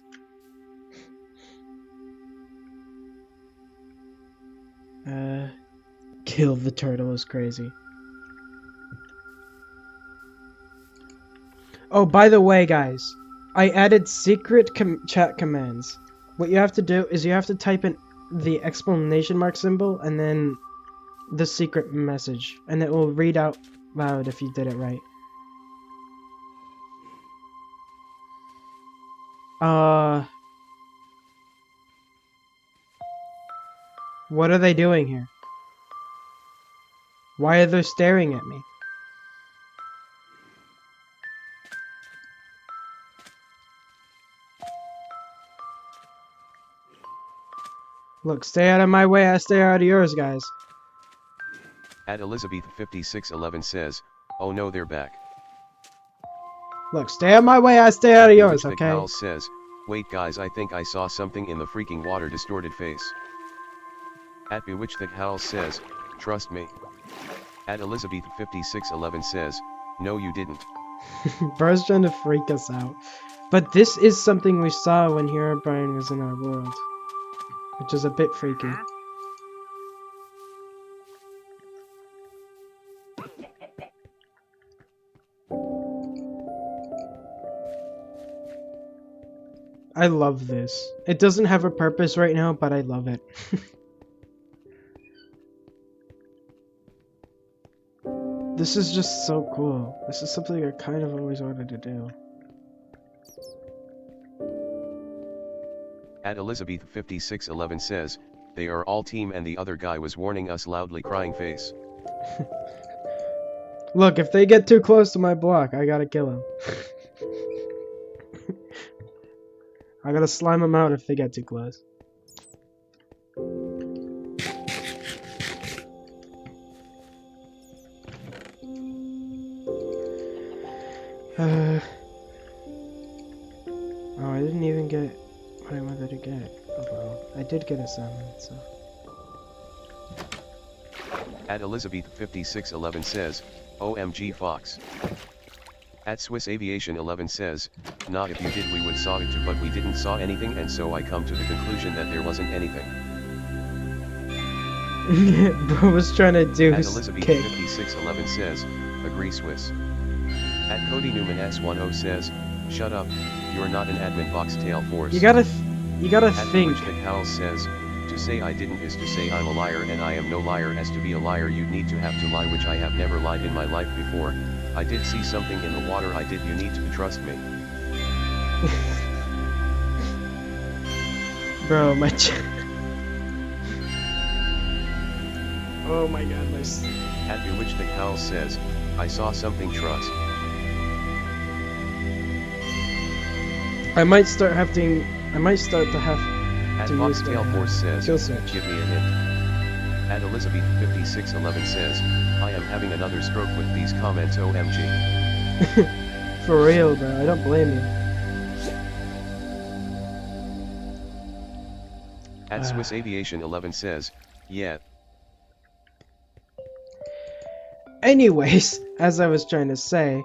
Kill the turtle is crazy. Oh, by the way, guys, I added secret chat commands. What you have to do is you have to type in the exclamation mark symbol and then the secret message, and it will read out loud if you did it right. What are they doing here? Why are they staring at me? Look, stay out of my way, I stay out of yours, guys. At Elizabeth 5611 says, oh no they're back. Look, stay out of my way, I stay out of yours, Bewitched okay? That Howls says, wait guys I think I saw something in the freaking water distorted face. At Bewitched That Howls says, trust me. At Elizabeth 5611 says, no you didn't. Bro's trying to freak us out. But this is something we saw when Herobrine was in our world. Which is a bit freaky. I love this. It doesn't have a purpose right now, but I love it. This is just so cool. This is something I kind of always wanted to do. At Elizabeth 5611 says, they are all team and the other guy was warning us loudly crying face. Look, if they get too close to my block, I gotta kill them. I gotta slime them out if they get too close. Oh, I didn't even get what I wanted to get. Oh well, I did get a salmon, so. At Elizabeth5611 says, OMG Fox. At Swiss Aviation 11 says, nah, if you did we would saw it too, but we didn't saw anything, and so I come to the conclusion that there wasn't anything. Bro was trying to do At his kick. Elizabeth5611 says, agree Swiss. At Cody Newman S10 says, shut up, you're not an admin Foxtail Force. You gotta At think. Which that Howell says, to say I didn't is to say I'm a liar, and I am no liar. As to be a liar you'd need to have to lie, which I have never lied in my life before. I did see something in the water, I did, you need to trust me. Bro, my oh my god, my At Bewitched that Howell says, I saw something, trust. I might start to have At to use Foxtail Force says, kill switch. give me a hint. At Elizabeth5611 says, I am having another stroke with these comments, OMG. For real, bro, I don't blame you. At Swiss Aviation 11 says, yeah. Anyways, as I was trying to say,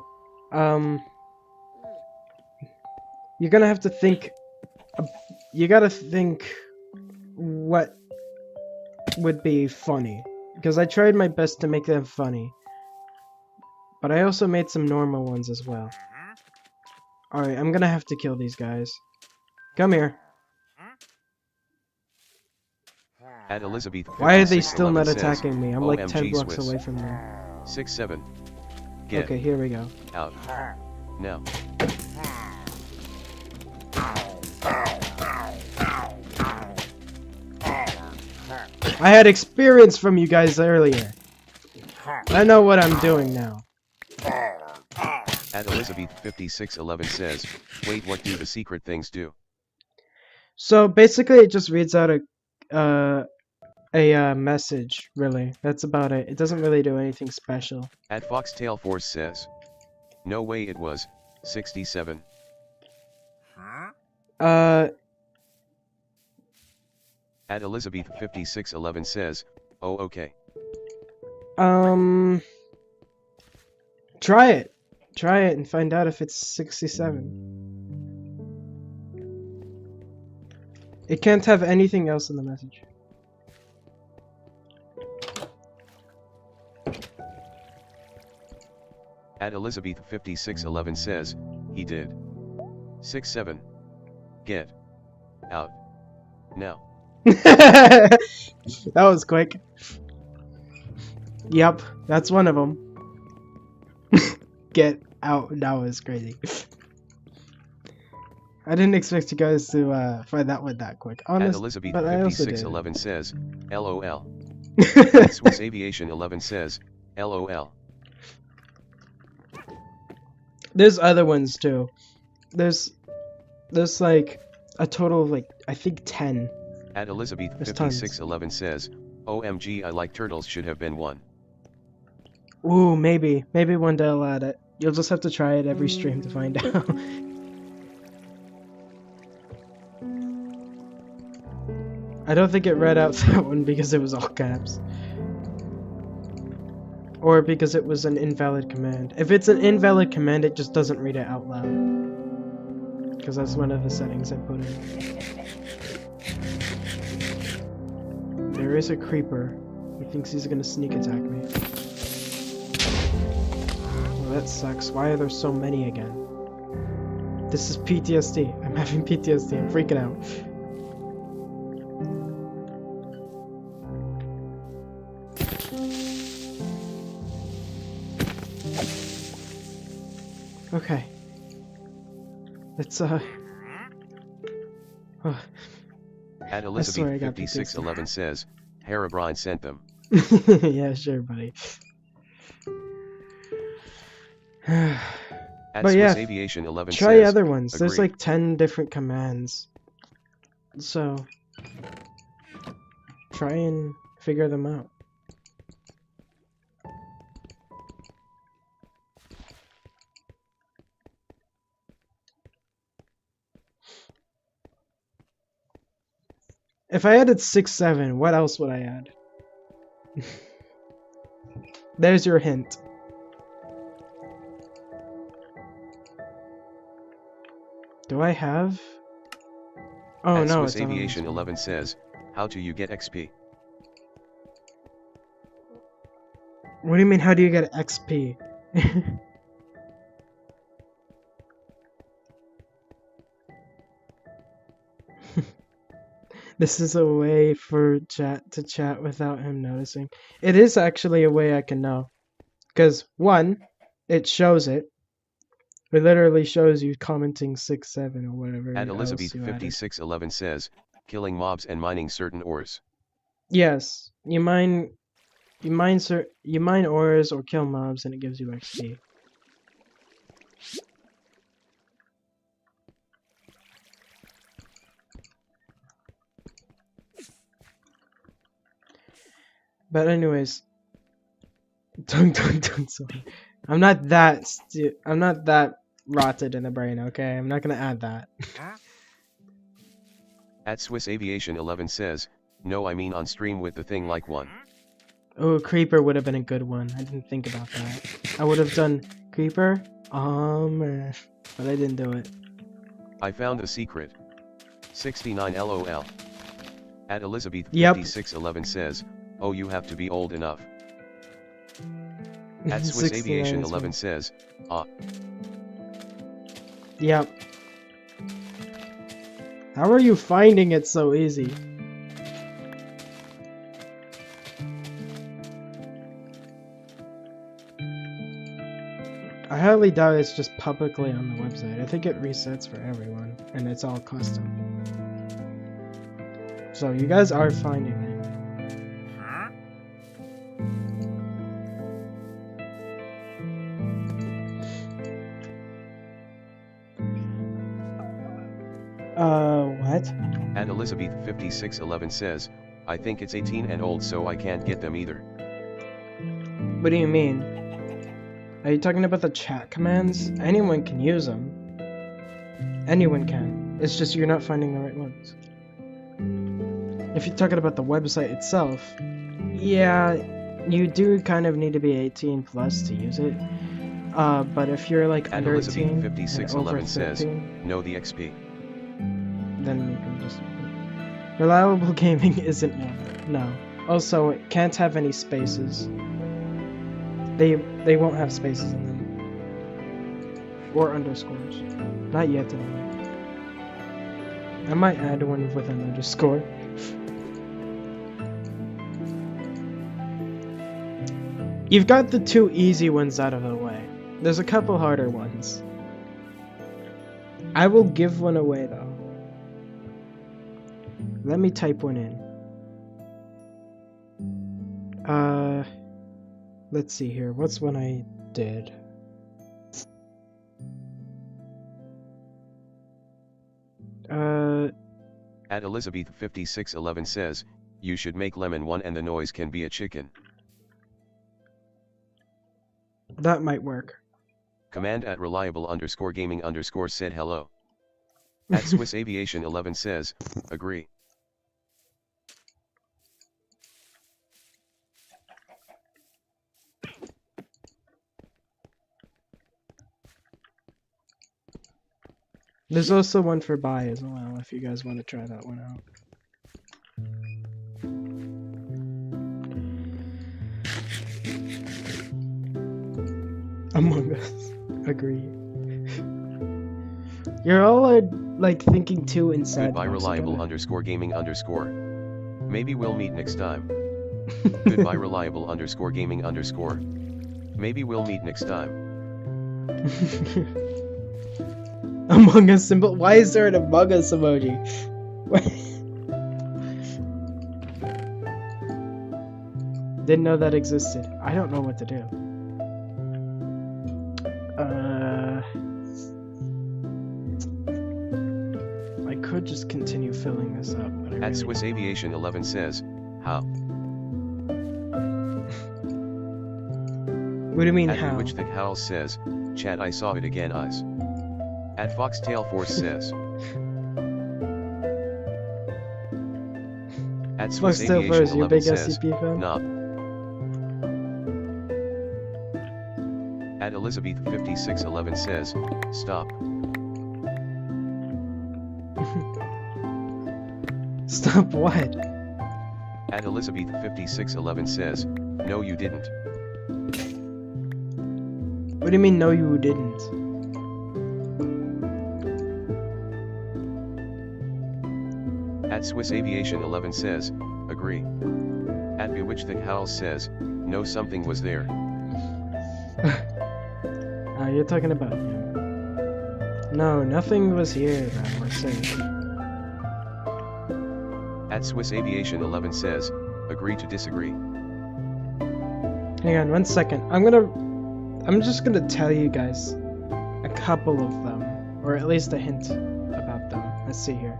you're gonna have to think. You gotta think what would be funny, because I tried my best to make them funny, but I also made some normal ones as well. Alright, I'm gonna have to kill these guys. Come here. At Elizabeth, Why are they still 5611 not says, attacking me? I'm like 10 OMG blocks Swiss. away from them. 6-7. Get Okay, here we go. out. Now. I had experience from you guys earlier. I know what I'm doing now. At Elizabeth5611 says, wait, what do the secret things do? So basically, it just reads out a message. Really, that's about it. It doesn't really do anything special. At Foxtail Force says, no way, it was 67. At Elizabeth5611 says, oh okay. Try it. Try it and find out if it's 67. It can't have anything else in the message. At Elizabeth5611 says, he did. 6-7. Get out. Now. That was quick. Yep, that's one of them. Get out. That was crazy. I didn't expect you guys to find that one that quick. At Honest, but I also did. Elizabeth5611 says, LOL. At Swiss Aviation 11 says, LOL. There's other ones too. There's like a total of like I think 10. At Elizabeth5611 says, OMG, I like turtles, should have been one. Ooh, maybe one day I'll add it. You'll just have to try it every stream to find out. I don't think it read out that one because it was all caps. Or because it was an invalid command. If it's an invalid command, it just doesn't read it out loud. Because that's one of the settings I put in. There is a creeper. He thinks he's gonna sneak attack me. Well, that sucks. Why are there so many again? This is PTSD. I'm having PTSD. I'm freaking out. Okay. Let's At swear I got Elizabeth5611 says, Herobrine sent them. yeah, sure, buddy. At But Swiss yeah, Aviation 11 try says, other ones. There's agree. like 10 different commands. So, try and figure them out. If I added 6, 7, what else would I add? There's your hint. Do I have? Oh At no, Swiss it's on Aviation this one. 11 says, how do you get XP? What do you mean, how do you get XP? This is a way for chat to chat without him noticing. It is actually a way I can know. Because, one, it shows it. It literally shows you commenting 6, 7, or whatever At else Elizabeth you added. 5611 says, killing mobs and mining certain ores. Yes, you mine ores or kill mobs and it gives you XP. But anyways, don't sorry. I'm not that rotted in the brain, okay? I'm not gonna add that. At Swiss Aviation 11 says, no, I mean on stream with the thing like one. Oh, creeper would have been a good one. I didn't think about that. I would have done creeper, but I didn't do it. I found a secret. 69 LOL. At Elizabeth Yep. 5611 says, oh, you have to be old enough. At Swiss 69 Aviation is 11 fine. says, Yep. How are you finding it so easy? I highly doubt it's just publicly on the website. I think it resets for everyone, and it's all custom. So you guys are finding it. What? at Elizabeth 5611 says, I think it's 18 and old so I can't get them either. What do you mean? Are you talking about the chat commands? Anyone can use them. Anyone can. It's just you're not finding the right ones. If you're talking about the website itself, yeah, you do kind of need to be 18 plus to use it. But if you're like At under Elizabeth 18 and over 5611 says, 13, no the XP. then you can just... Reliable gaming isn't one. No. Also, it can't have any spaces. They won't have spaces in them. Or underscores. Not yet, anyway. I might add one with an underscore. You've got the two easy ones out of the way. There's a couple harder ones. I will give one away though. Let me type one in. Let's see here. What's one I did? At Elizabeth 5611 says, you should make lemon one and the noise can be a chicken. That might work. Command at reliable underscore gaming underscore said hello. At Swiss Aviation 11 says, agree. There's also one for buy as well, if you guys want to try that one out. Among Us. Agree. You're all like thinking too inside. Goodbye reliable underscore gaming underscore. Maybe we'll meet next time. Goodbye reliable underscore gaming underscore. Maybe we'll meet next time. Among Us symbol. Why is there an Among Us emoji? Didn't know that existed. I don't know what to do. I could just continue filling this up, but I At really Swiss Aviation 11 says, how? What do you mean At how? Which Thick Howl says, chat I saw it again eyes. At Foxtail Force says. At Swiss Foxtail Aviation Force, you 11 big says, SCP fan? nah. At Elizabeth 5611 says, stop. Stop what? At Elizabeth 5611 says, no you didn't. What do you mean no you didn't? At Swiss Aviation 11 says, agree. At Bewitched Thick Howl says, no something was there. You're talking about him. No, nothing was here, man. We're safe. At Swiss Aviation 11 says, agree to disagree. Hang on 1 second. I'm just gonna tell you guys a couple of them, or at least a hint about them. Let's see here.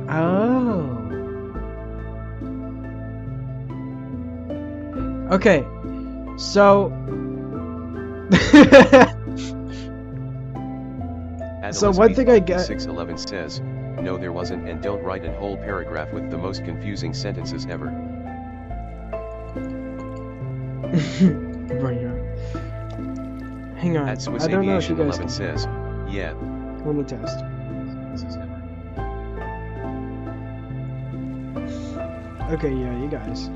Oh. Okay. So. At So one thing I get. 611 says, no there wasn't, and don't write an whole paragraph with the most confusing sentences ever. Right here. Hang on. At Swiss I don't know if you Aviation guys 11 can. says, yeah. Let me test. Okay, yeah, you guys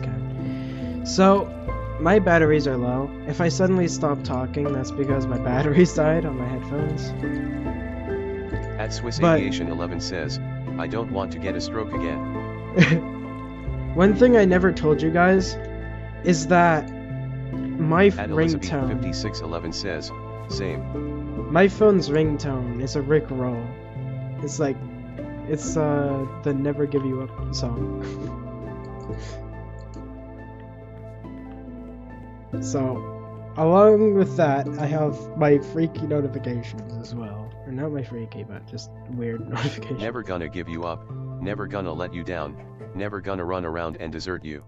can. So, my batteries are low. If I suddenly stop talking, that's because my batteries died on my headphones. At Swiss But- Aviation 11 says, I don't want to get a stroke again. One thing I never told you guys is that my At Elizabeth ringtone, 5611 says, same. my phone's ringtone is a Rick Roll. It's like, it's the Never Give You Up song. So, along with that, I have my freaky notifications as well. Or not my freaky, but just weird notifications. Never gonna give you up, never gonna let you down, never gonna run around and desert you.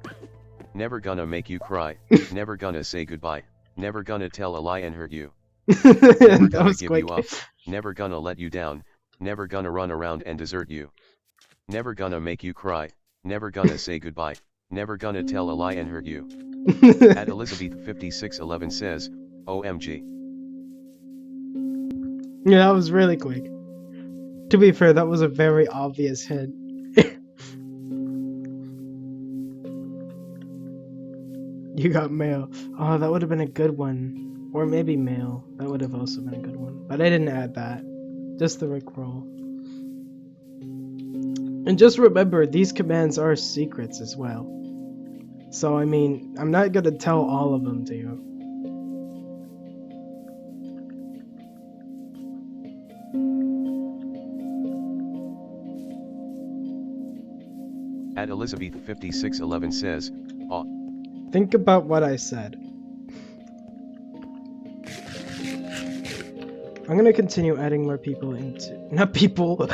Never gonna make you cry, never gonna say goodbye, never gonna tell a lie and hurt you. Never That gonna was give quick. you up, never gonna let you down, never gonna run around and desert you. Never gonna make you cry, never gonna say goodbye, never gonna tell a lie and hurt you. At Elizabeth 5611 says, OMG. Yeah, that was really quick. To be fair, that was a very obvious hint. You got mail. Oh, that would have been a good one. Or maybe mail. That would have also been a good one. But I didn't add that. Just the Rickroll. And just remember, these commands are secrets as well. So, I mean, I'm not gonna tell all of them to you. At Elizabeth 5611 says, aw. Think about what I said. I'm gonna continue adding more people into... Not people!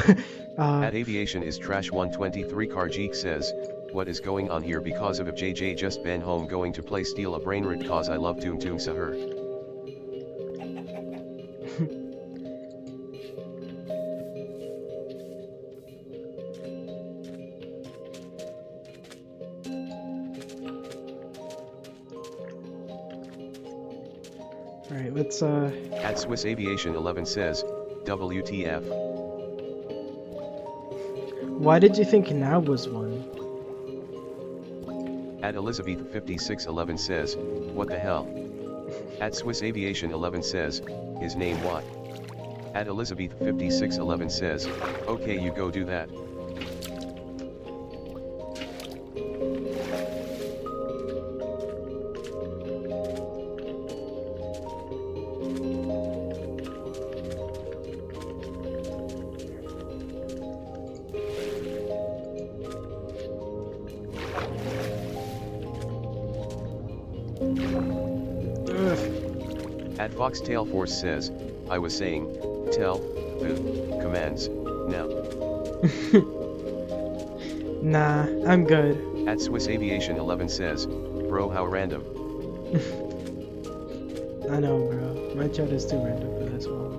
At Aviation is Trash 123 Karjik says, what is going on here because of if JJ just been home going to play steal a brainroot cause I love Toom Toom Sahur. Alright, let's At Swiss Aviation 11 says, WTF. Why did you think now was one? At Elizabeth 5611 says, what the hell? At Swiss Aviation 11 says, his name what? At Elizabeth 5611 says, okay you go do that. At Foxtail Force says, I was saying, tell, the, commands, now. Nah, I'm good. At Swiss Aviation 11 says, bro how random. I know, bro. My chat is too random for this one.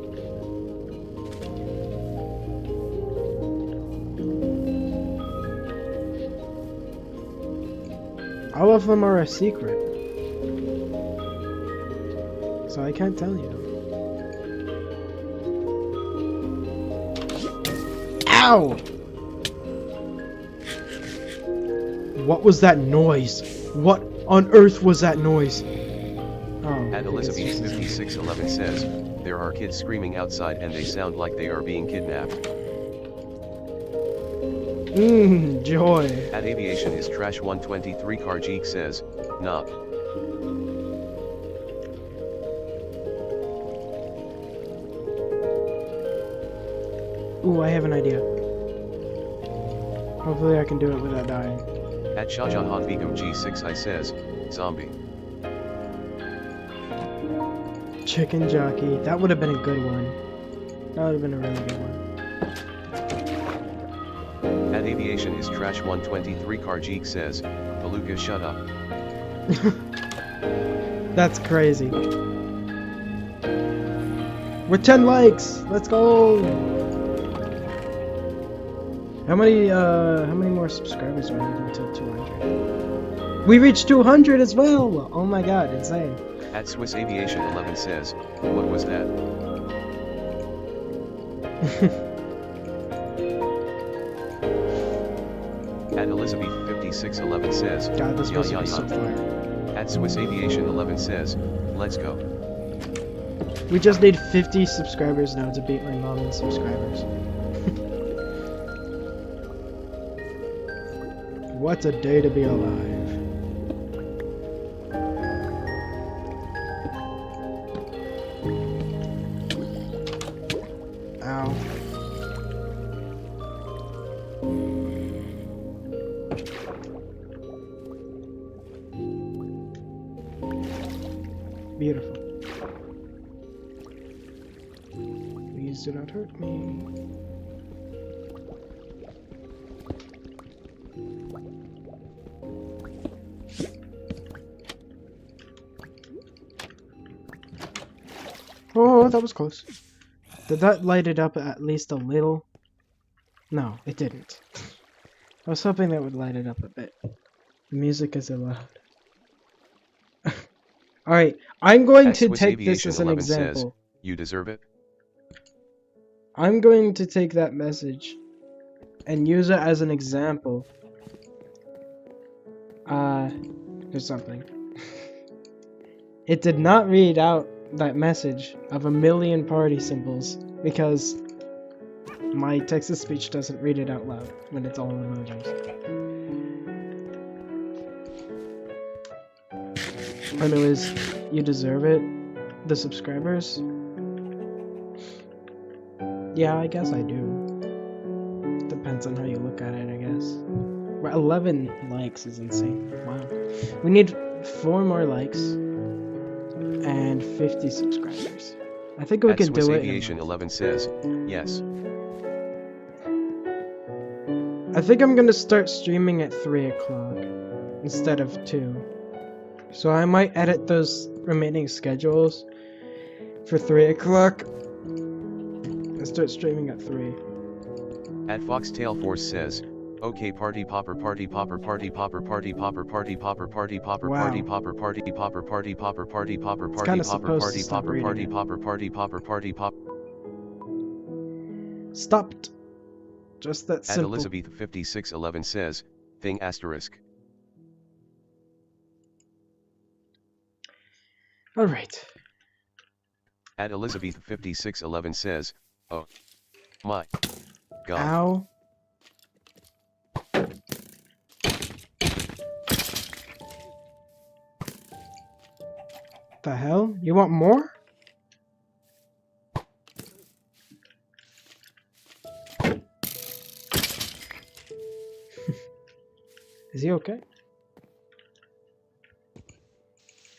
All of them are a secret. So I can't tell you. Ow! What was that noise? What on earth was that noise? Oh, At Elizabeth 5611 says, there are kids screaming outside and they sound like they are being kidnapped. Joy. At Aviation is Trash 123 Karjik says, nah. Ooh, I have an idea. Hopefully I can do it without dying. At Shahjahan Begum G6I says, zombie. Chicken jockey. That would have been a good one. That would have been a really good one. At Aviation is Trash 123 Karjik says, Beluga shut up. That's crazy. We're 10 likes! Let's go! How many more subscribers do we need until 200? We reached 200 as well! Oh my god, insane. At Swiss Aviation 11 says, what was that? At Elizabeth 5611 says, God, this ya was ya so ya. far. At Swiss Aviation 11 says, let's go. We just need 50 subscribers now to beat my mom in subscribers. What a day to be alive. Ow. Beautiful. Please do not hurt me. Oh, that was close. Did that light it up at least a little? No, it didn't. I was hoping that would light it up a bit. The music is allowed. Alright, I'm going to Swiss take this Aviation as an 11 says, example. you deserve it? I'm going to take that message and use it as an example. There's something. It did not read out that message of a million party symbols because my text-to-speech doesn't read it out loud when it's all emojis. Anyways, you deserve it. The subscribers? Yeah, I guess I do. Depends on how you look at it, I guess. But 11 likes is insane. Wow. We need 4 more likes and 50 subscribers. I think we can Swiss do it. Aviation 11 says, yes. I think I'm gonna start streaming at 3 o'clock instead of 2. So I might edit those remaining schedules for 3 o'clock and start streaming at 3. At Foxtail Force says, okay party popper party popper party popper party popper party popper party popper party popper party popper party popper party popper party popper party popper party popper party popper party pop. Stopped. Just that simple. At Elizabeth 5611 says, thing asterisk. Alright. At Elizabeth 5611 says, oh my god. Ow. The hell? You want more? Is he okay?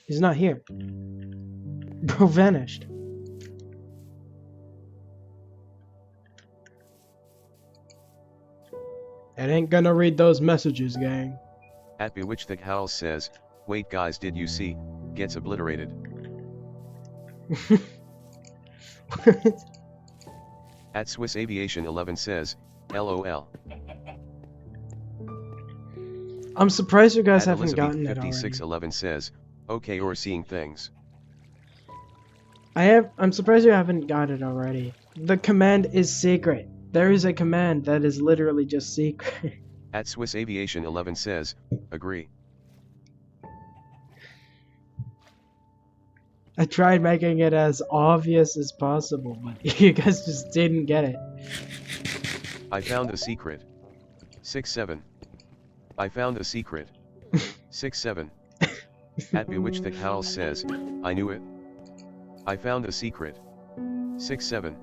He's not here. Bro vanished. It ain't gonna read those messages, gang. At Bewitched Howl says, wait guys, did you see? Gets obliterated. At Swiss Aviation 11 says, LOL. I'm surprised you guys At haven't Elizabeth gotten it already. 5611 says, okay, or seeing things. I'm surprised you haven't got it already. The command is secret. There is a command that is literally just secret. At Swiss Aviation 11 says, agree. I tried making it as obvious as possible, but you guys just didn't get it. I found a secret. 6-7. I found a secret. 6-7. At Bewitched Howl says, I knew it. I found a secret. 6-7.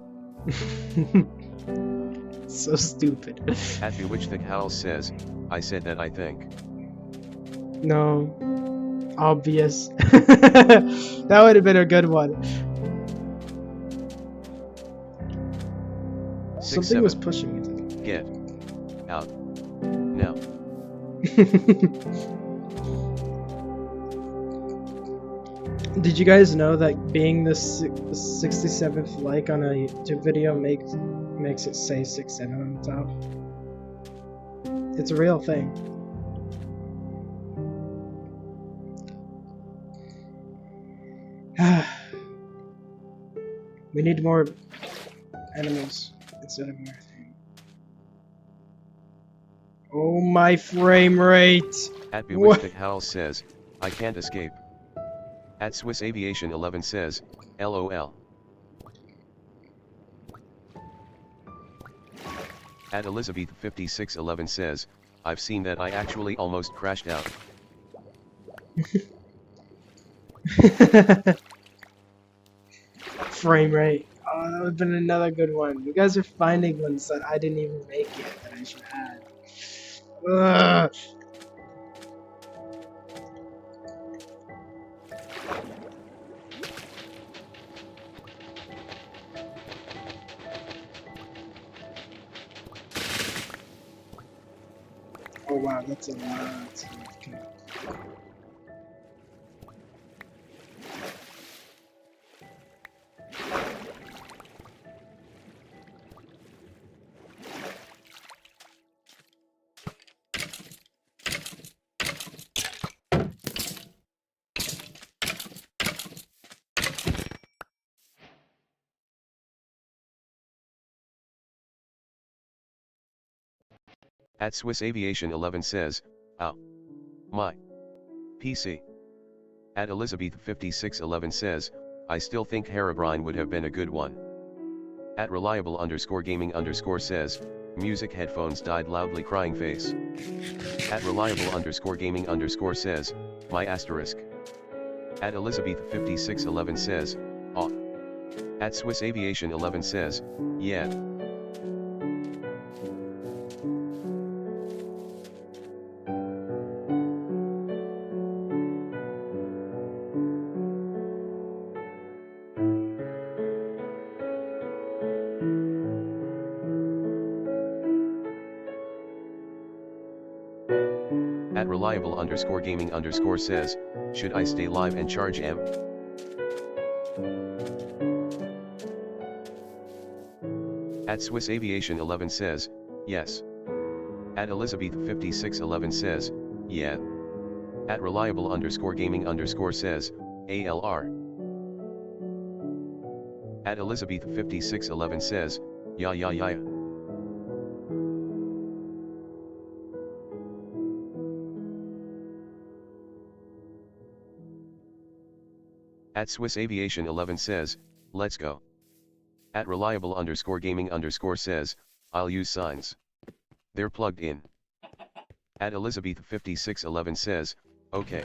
So stupid. At Bewitched Howl says, I said that I think. No. Obvious. That would have been a good one. 6-7. Something was pushing me to Get out now. Did you guys know that being the 67th like on a YouTube video makes it say 6-7 on the top? It's a real thing. We need more animals instead of more. Oh, my frame rate! At Bewitched Howl says, I can't escape. At Swiss Aviation 11 says, LOL. At Elizabeth 5611 says, I've seen that, I actually almost crashed out. Frame rate. Oh, that would have been another good one. You guys are finding ones that I didn't even make yet that I should add. Ugh. Oh wow, that's a lot. Okay. At Swiss Aviation 11 says, oh my PC. At Elizabeth 5611 says, I still think Herobrine would have been a good one. At reliable_gaming_ says, music headphones died loudly crying face. At reliable_gaming_ says, my asterisk. At Elizabeth 5611 says, aw. At Swiss Aviation 11 says, yeah. At reliable_gaming_ says, should I stay live and charge M? At Swiss Aviation 11 says, yes. At Elizabeth 5611 says, yeah. At reliable_gaming_ says, ALR. At Elizabeth 5611 says, yeah. At Swiss Aviation 11 says, let's go. At reliable_gaming_ says, I'll use signs. They're plugged in. At Elizabeth 5611 says, okay.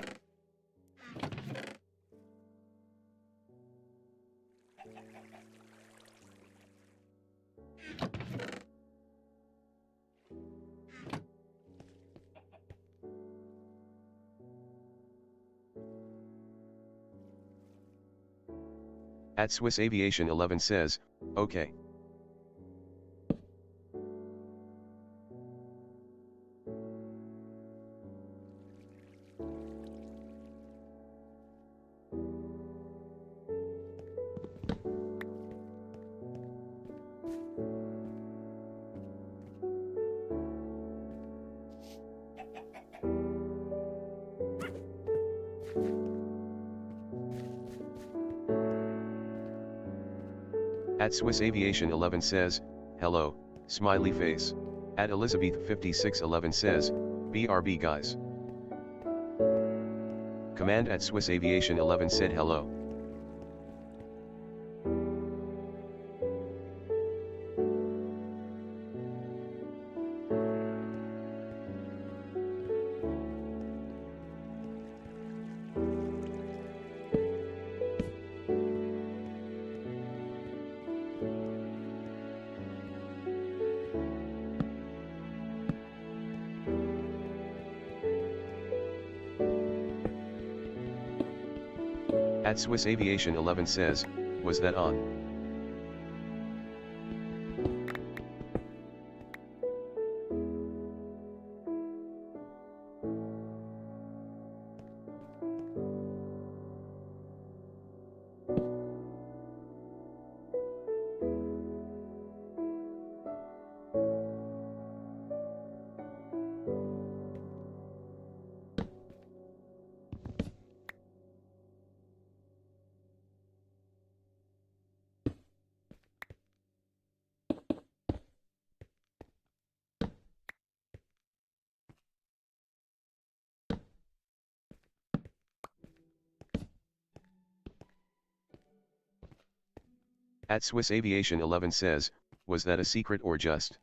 At Swiss Aviation 11 says, okay. At Swiss Aviation 11 says, hello, smiley face. At Elizabeth 5611 says, BRB guys. Command at Swiss Aviation 11 said hello. At Swiss Aviation 11 says, was that on? At Swiss Aviation 11 says, was that a secret or just?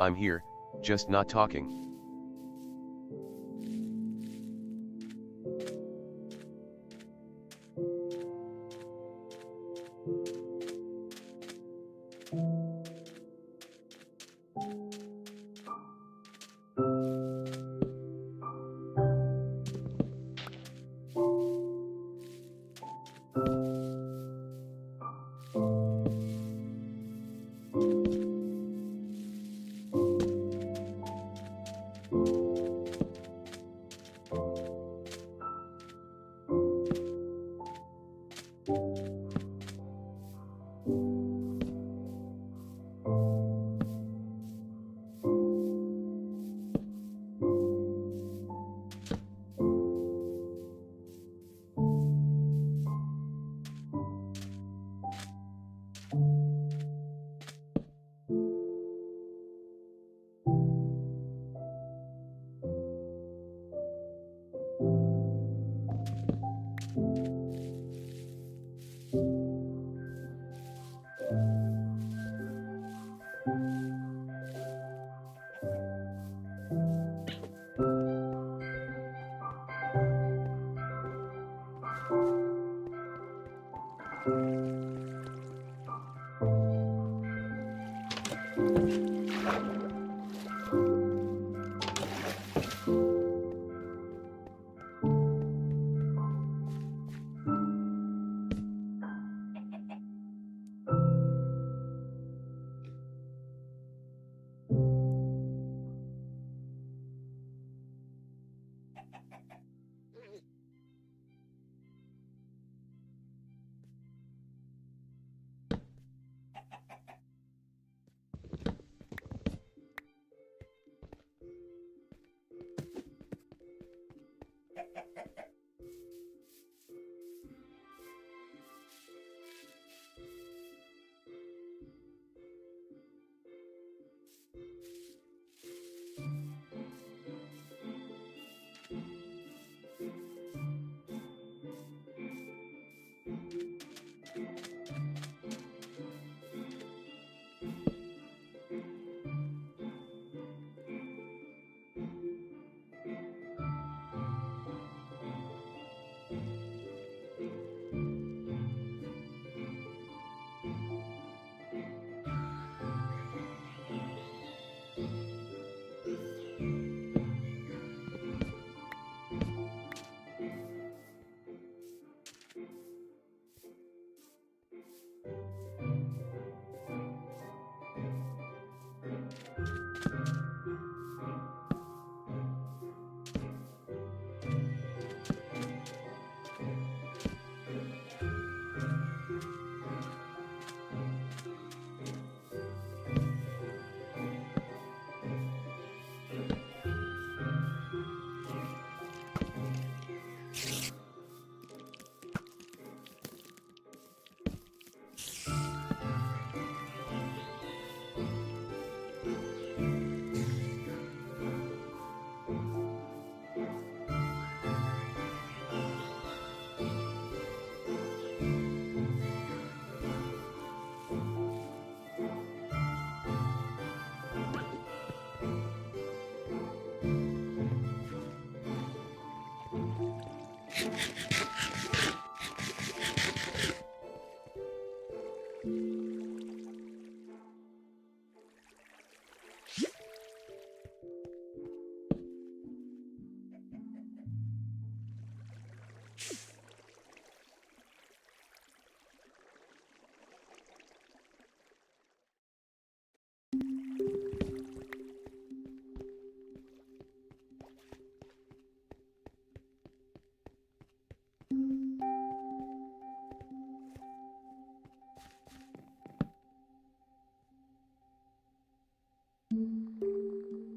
I'm here, just not talking.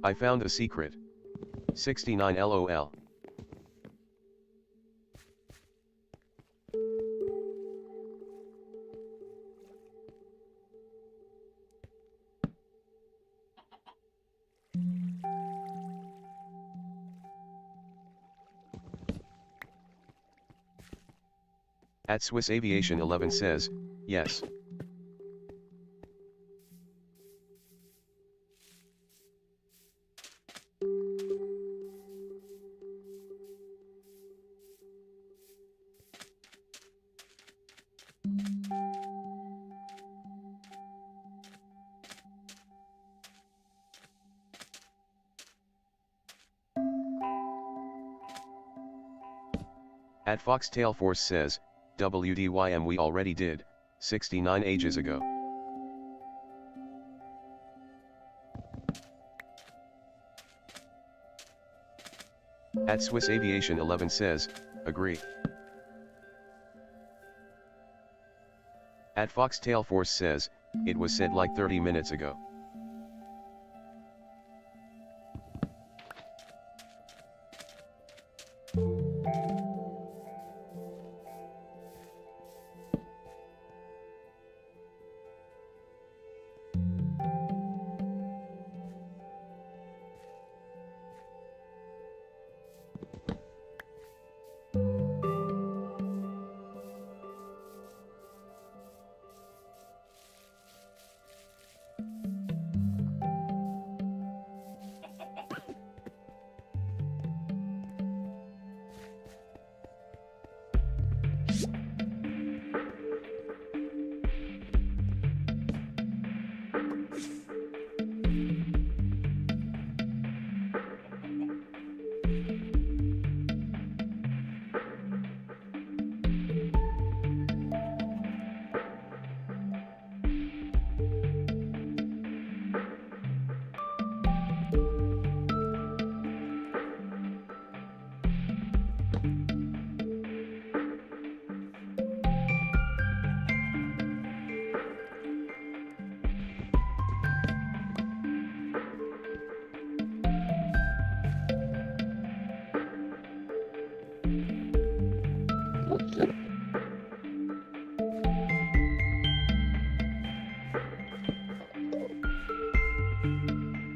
I found a secret. 69 LOL. At Swiss Aviation 11 says, yes. At Foxtail Force says, WDYM we already did, 69 ages ago. At Swiss Aviation 11 says, agree. At Foxtail Force says, it was said like 30 minutes ago.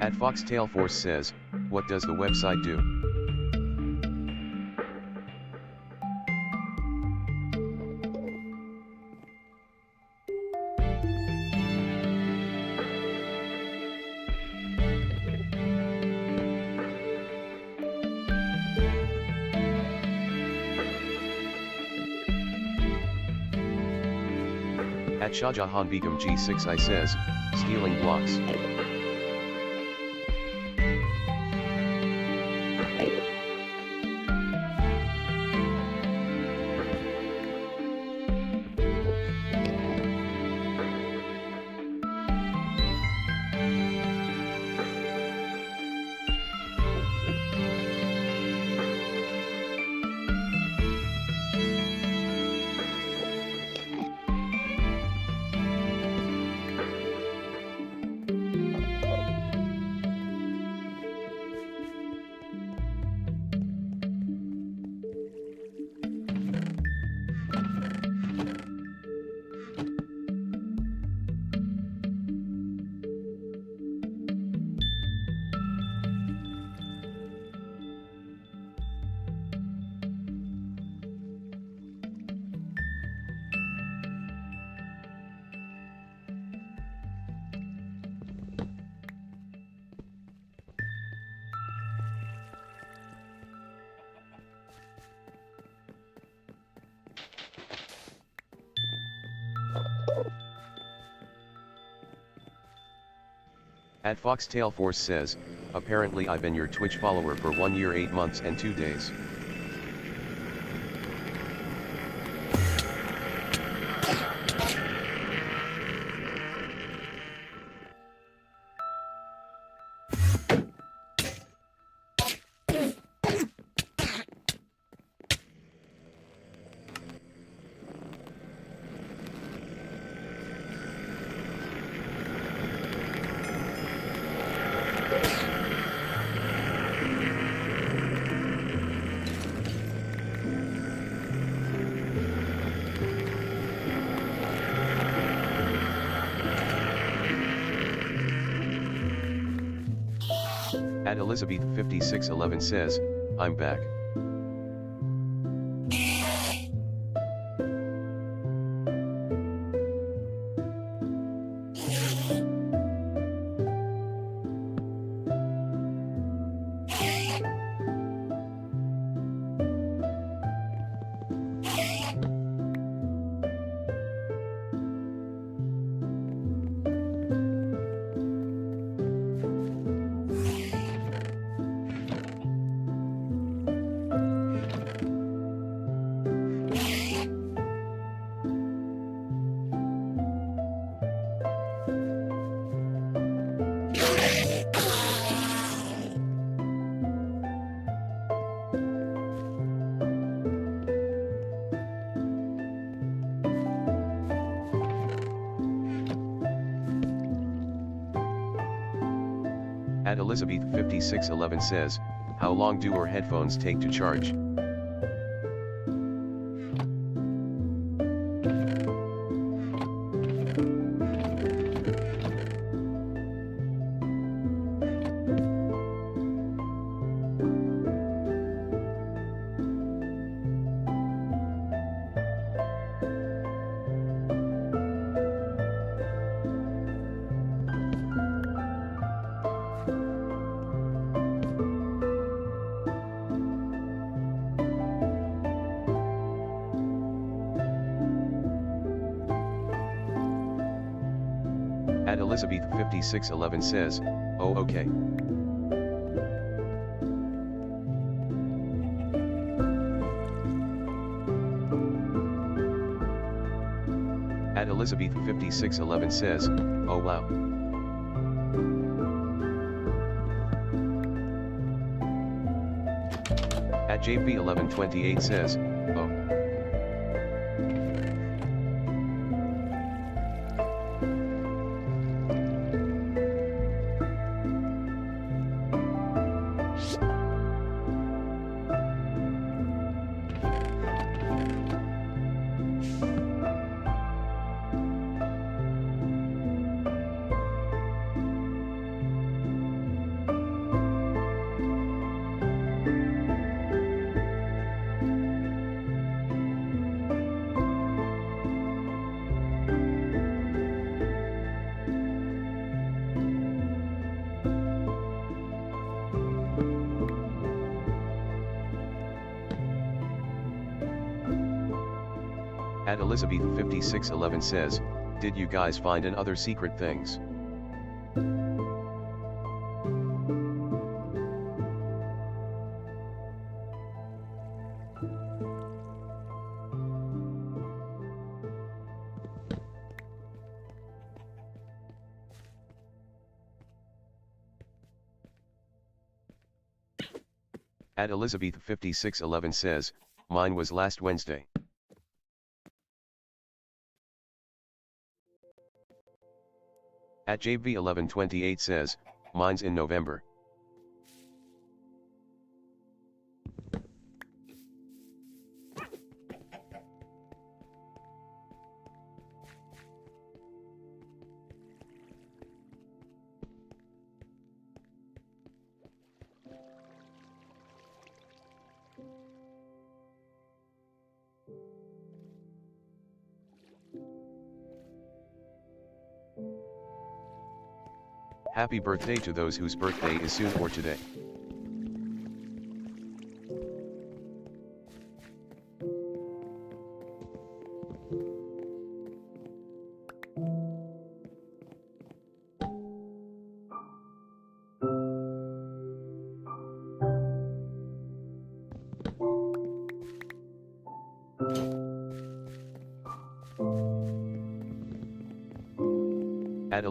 At Foxtail Force says, what does the website do? At Shahjahan Begum G6I says, stealing blocks. At Foxtail Force says, apparently I've been your Twitch follower for 1 year 8 months and 2 days. At Elizabeth 5611 says, I'm back. Elizabeth 5611 says, how long do your headphones take to charge? Elizabeth 5611 says, oh okay. Elizabeth 5611 says, oh wow. JP1128 says, oh. Elizabeth 5611 says, did you guys find other secret things? Elizabeth 5611 says, mine was last Wednesday. JV1128 says, mine's in November. Happy birthday to those whose birthday is soon or today.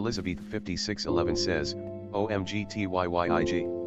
Elizabeth 5611 says, OMGTYYIG.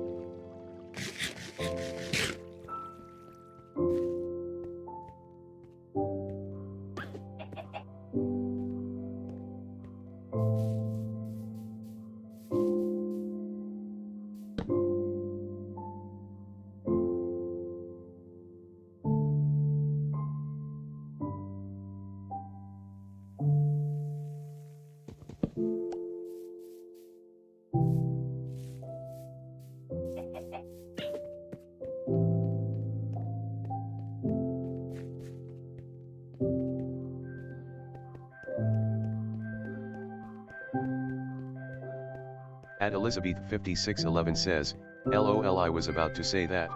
Elizabeth 5611 says, LOL I was about to say that.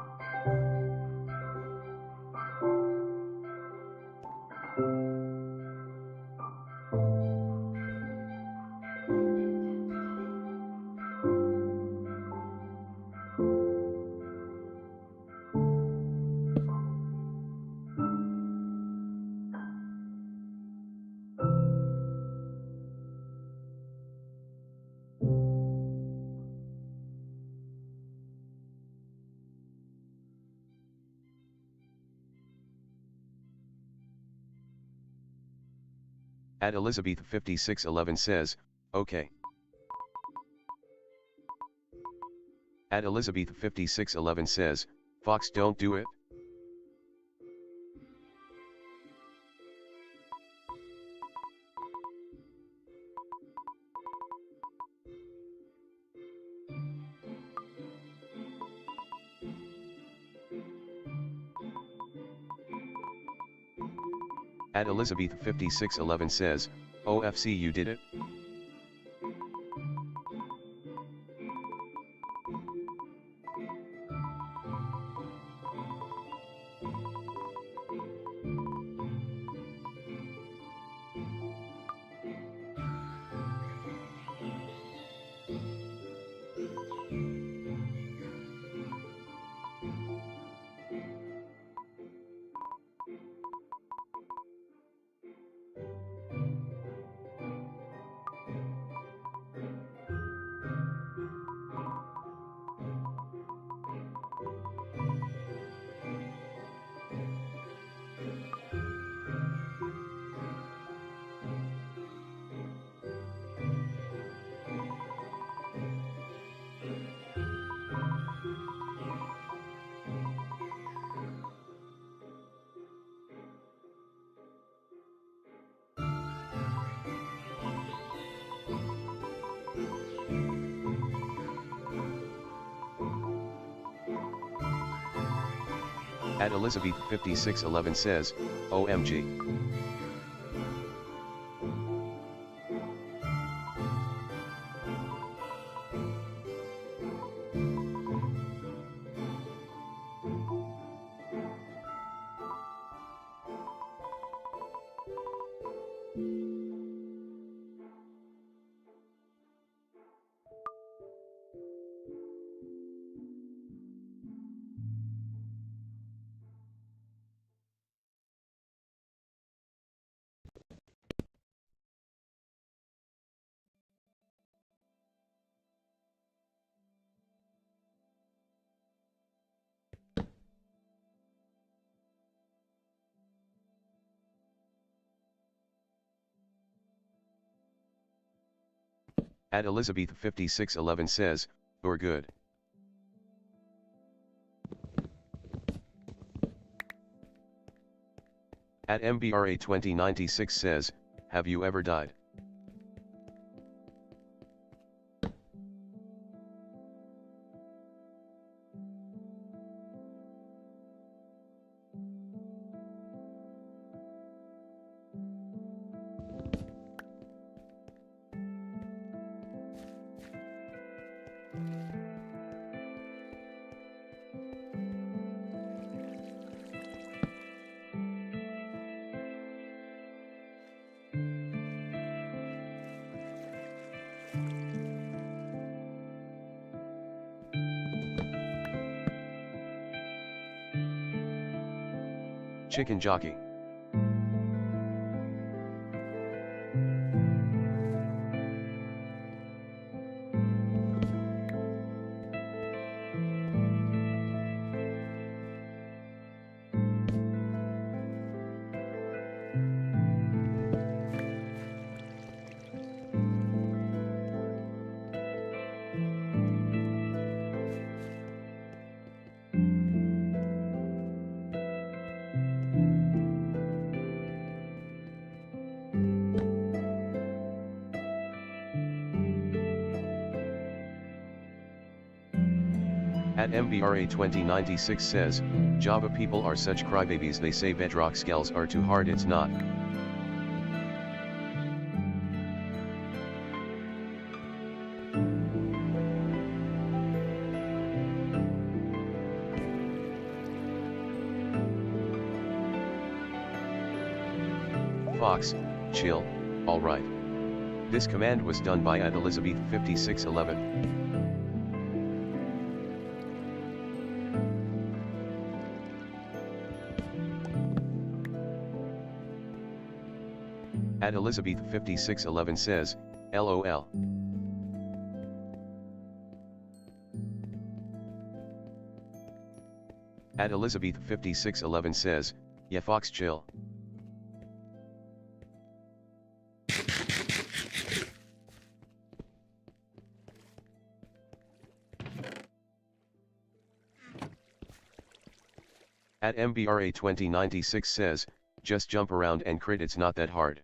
Elizabeth 5611 says, okay. At Elizabeth 5611 says, Fox don't do it. At Elizabeth 5611 says, OFC you did it? At Elizabeth 5611 says, OMG. At Elizabeth 5611 says, or good. At MBRA 2096 says, have you ever died? Chicken jockey. At MBRA 2096 says, Java people are such crybabies, they say Bedrock scales are too hard, it's not. Fox, chill, alright. This command was done by at Elizabeth 5611. At Elizabeth 5611 says, LOL. At Elizabeth 5611 says, yeah, Fox chill. At MBRA2096 says, just jump around and crit, it's not that hard.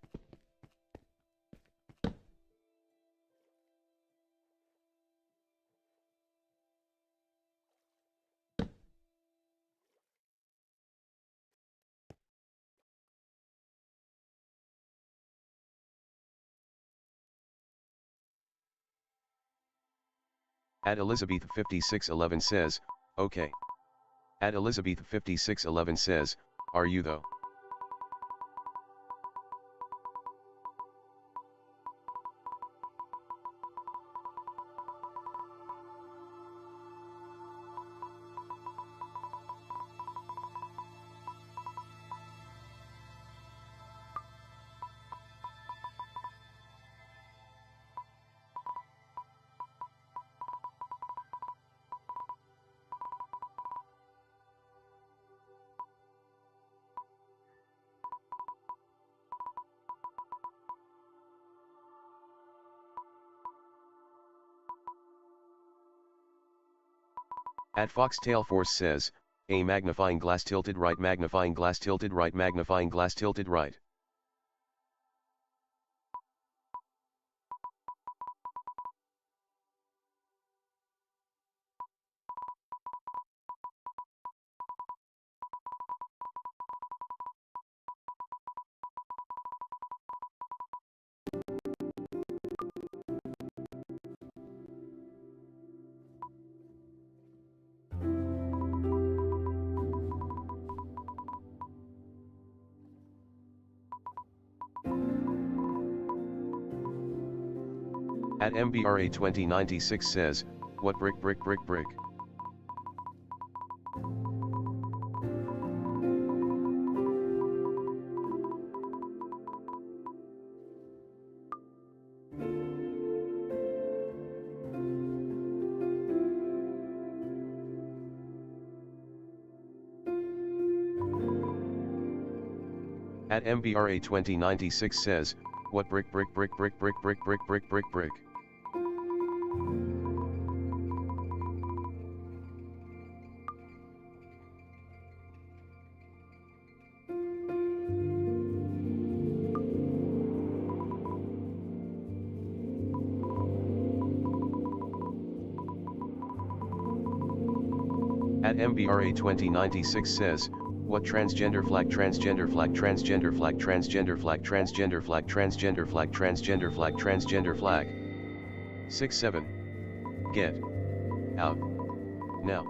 At Elizabeth5611 says, okay. At Elizabeth5611 says, are you though? At Foxtail Force says, a magnifying glass tilted right, magnifying glass tilted right, magnifying glass tilted right. At MBRA2096 says, what brick brick brick brick? At MBRA2096 says, what brick brick brick brick brick brick brick brick brick brick? At MBRA2096 says, what transgender flag, transgender flag, transgender flag, transgender flag, transgender flag, transgender flag, transgender flag, transgender flag. 6-7. Get out now.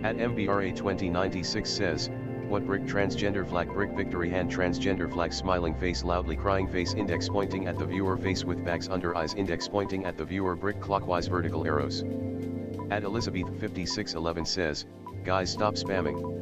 At MBRA2096 says, what brick, transgender flag, brick, victory hand, transgender flag, smiling face, loudly crying face, index pointing at the viewer, face with bags under eyes, index pointing at the viewer, brick, clockwise vertical arrows. At Elizabeth5611 says, guys, stop spamming.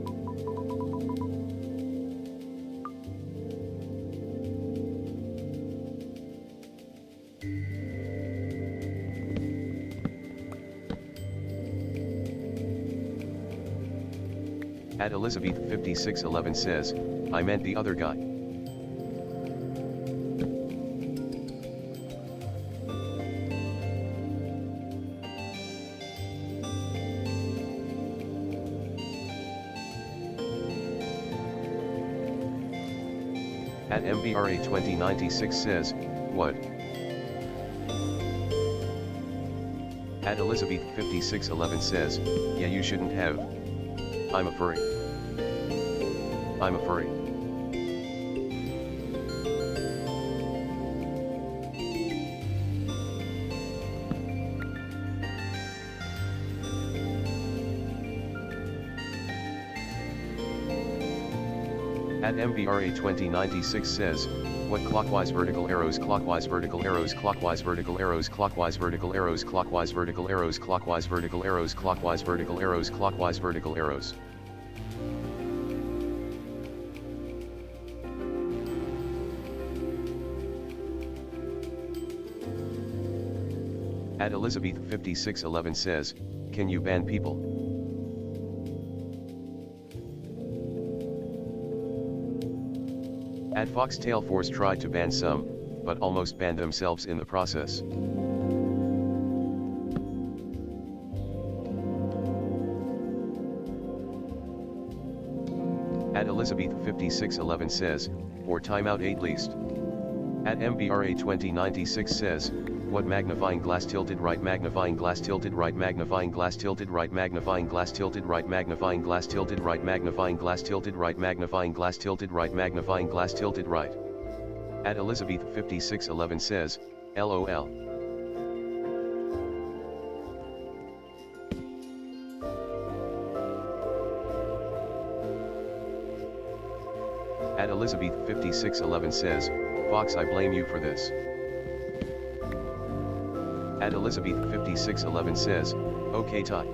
At Elizabeth5611 says, I meant the other guy. At MBRA2096 says, what? At Elizabeth5611 says, yeah, you shouldn't have. I'm a furry. I'm a furry. At MBRA2096 says, what clockwise vertical arrows, clockwise vertical arrows, clockwise vertical arrows, clockwise vertical arrows, clockwise vertical arrows, clockwise vertical arrows, clockwise vertical arrows, clockwise vertical arrows. At Elizabeth5611 says, can you ban people? At Foxtail Force tried to ban some, but almost banned themselves in the process. At Elizabeth5611 says, or timeout 8 least. At MBRA2096 says, what magnifying glass tilted right magnifying glass tilted right magnifying glass tilted right magnifying glass tilted right magnifying glass tilted right magnifying glass tilted right magnifying glass tilted right magnifying glass tilted right. At Elizabeth5611 says, LOL. At Elizabeth5611 says, Fox, I blame you for this. At Elizabeth5611 says, okay Todd.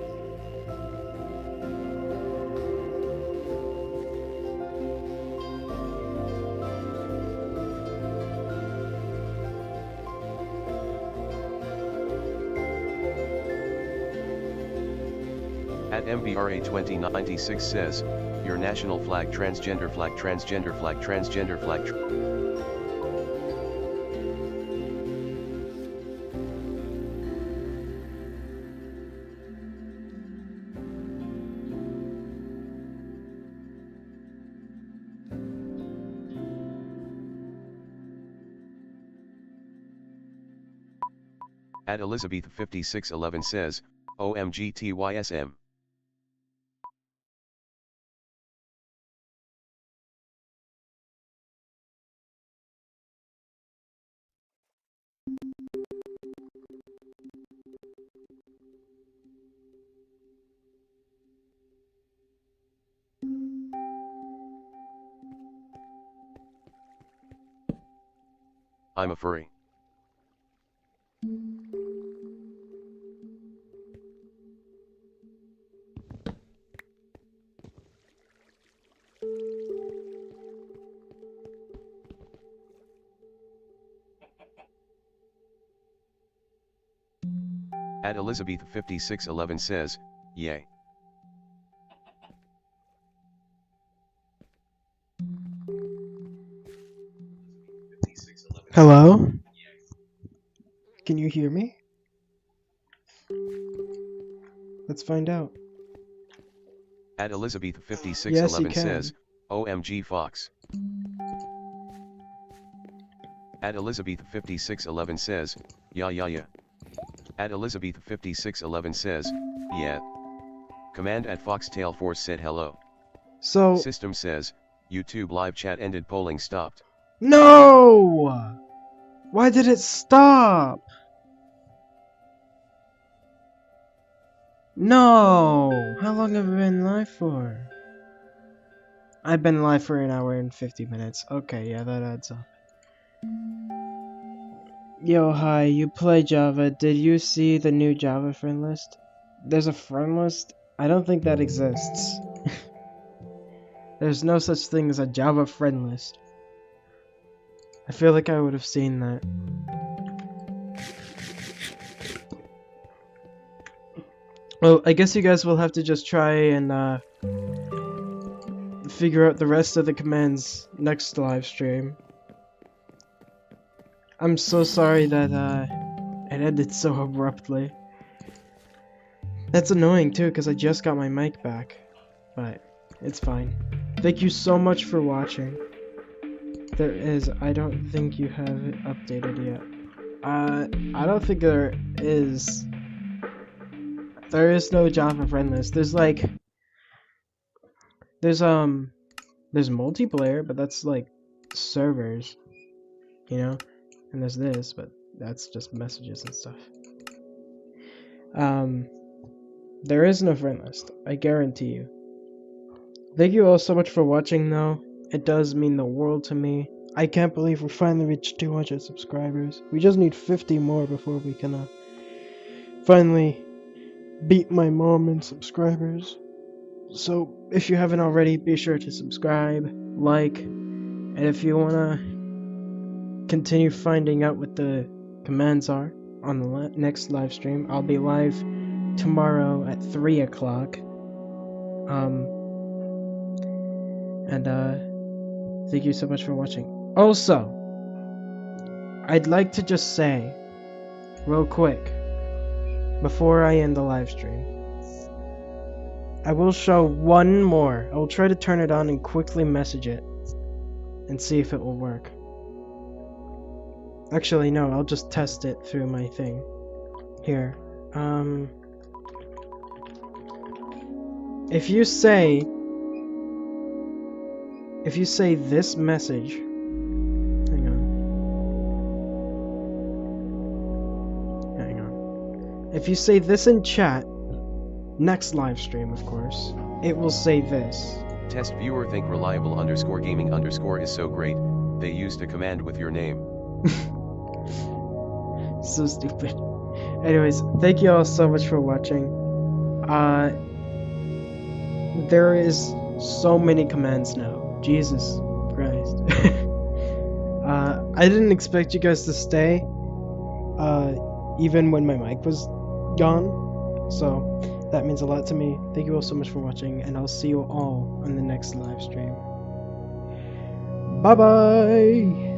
At MBRA2096 says, your national flag transgender flag transgender flag transgender flag At Elizabeth5611 says, OMG TYSM. I'm a furry. At Elizabeth5611 says, yay. Hello? Can you hear me? Let's find out. At Elizabeth5611 Yes, you can. says, OMG Fox. At Elizabeth5611 says, yeah. At Elizabeth5611 says, yeah. Command at Foxtail Force said hello. So... System says, YouTube live chat ended, polling stopped. No! Why did it stop? No! How long have I been live for? I've been live for 1 hour and 50 minutes. Okay, yeah, that adds up. Yo, hi, you play Java. Did you see the new Java friend list? There's a friend list? I don't think that exists. There's no such thing as a Java friend list. I feel like I would have seen that. Well, I guess you guys will have to just try and figure out the rest of the commands next live stream. I'm so sorry that it ended so abruptly. That's annoying too, because I just got my mic back. But it's fine. Thank you so much for watching. I don't think you have it updated yet. I don't think there is. There is no Java friend list. There's like, there's multiplayer, but that's like servers, you know, and there's this, but that's just messages and stuff. There is no friend list, I guarantee you. Thank you all so much for watching though. It does mean the world to me. I can't believe we finally reached 200 subscribers. We just need 50 more before we can finally beat my mom in subscribers. So if you haven't already, be sure to subscribe, like, and if you wanna continue finding out what the commands are, on the next live stream. I'll be live tomorrow at 3 o'clock. And thank you so much for watching. Also, I'd like to just say, real quick, before I end the live stream, I will show one more. I will try to turn it on and quickly message it and see if it will work. Actually, no, I'll just test it through my thing. Here. If you say this message, hang on. If you say this in chat, next live stream, of course, it will say this. Test viewer think reliable _ gaming _ is so great, they used a command with your name. So stupid. Anyways, thank you all so much for watching. There is so many commands now. Jesus Christ. I didn't expect you guys to stay, even when my mic was gone. So that means a lot to me. Thank you all so much for watching, and I'll see you all on the next live stream. Bye bye!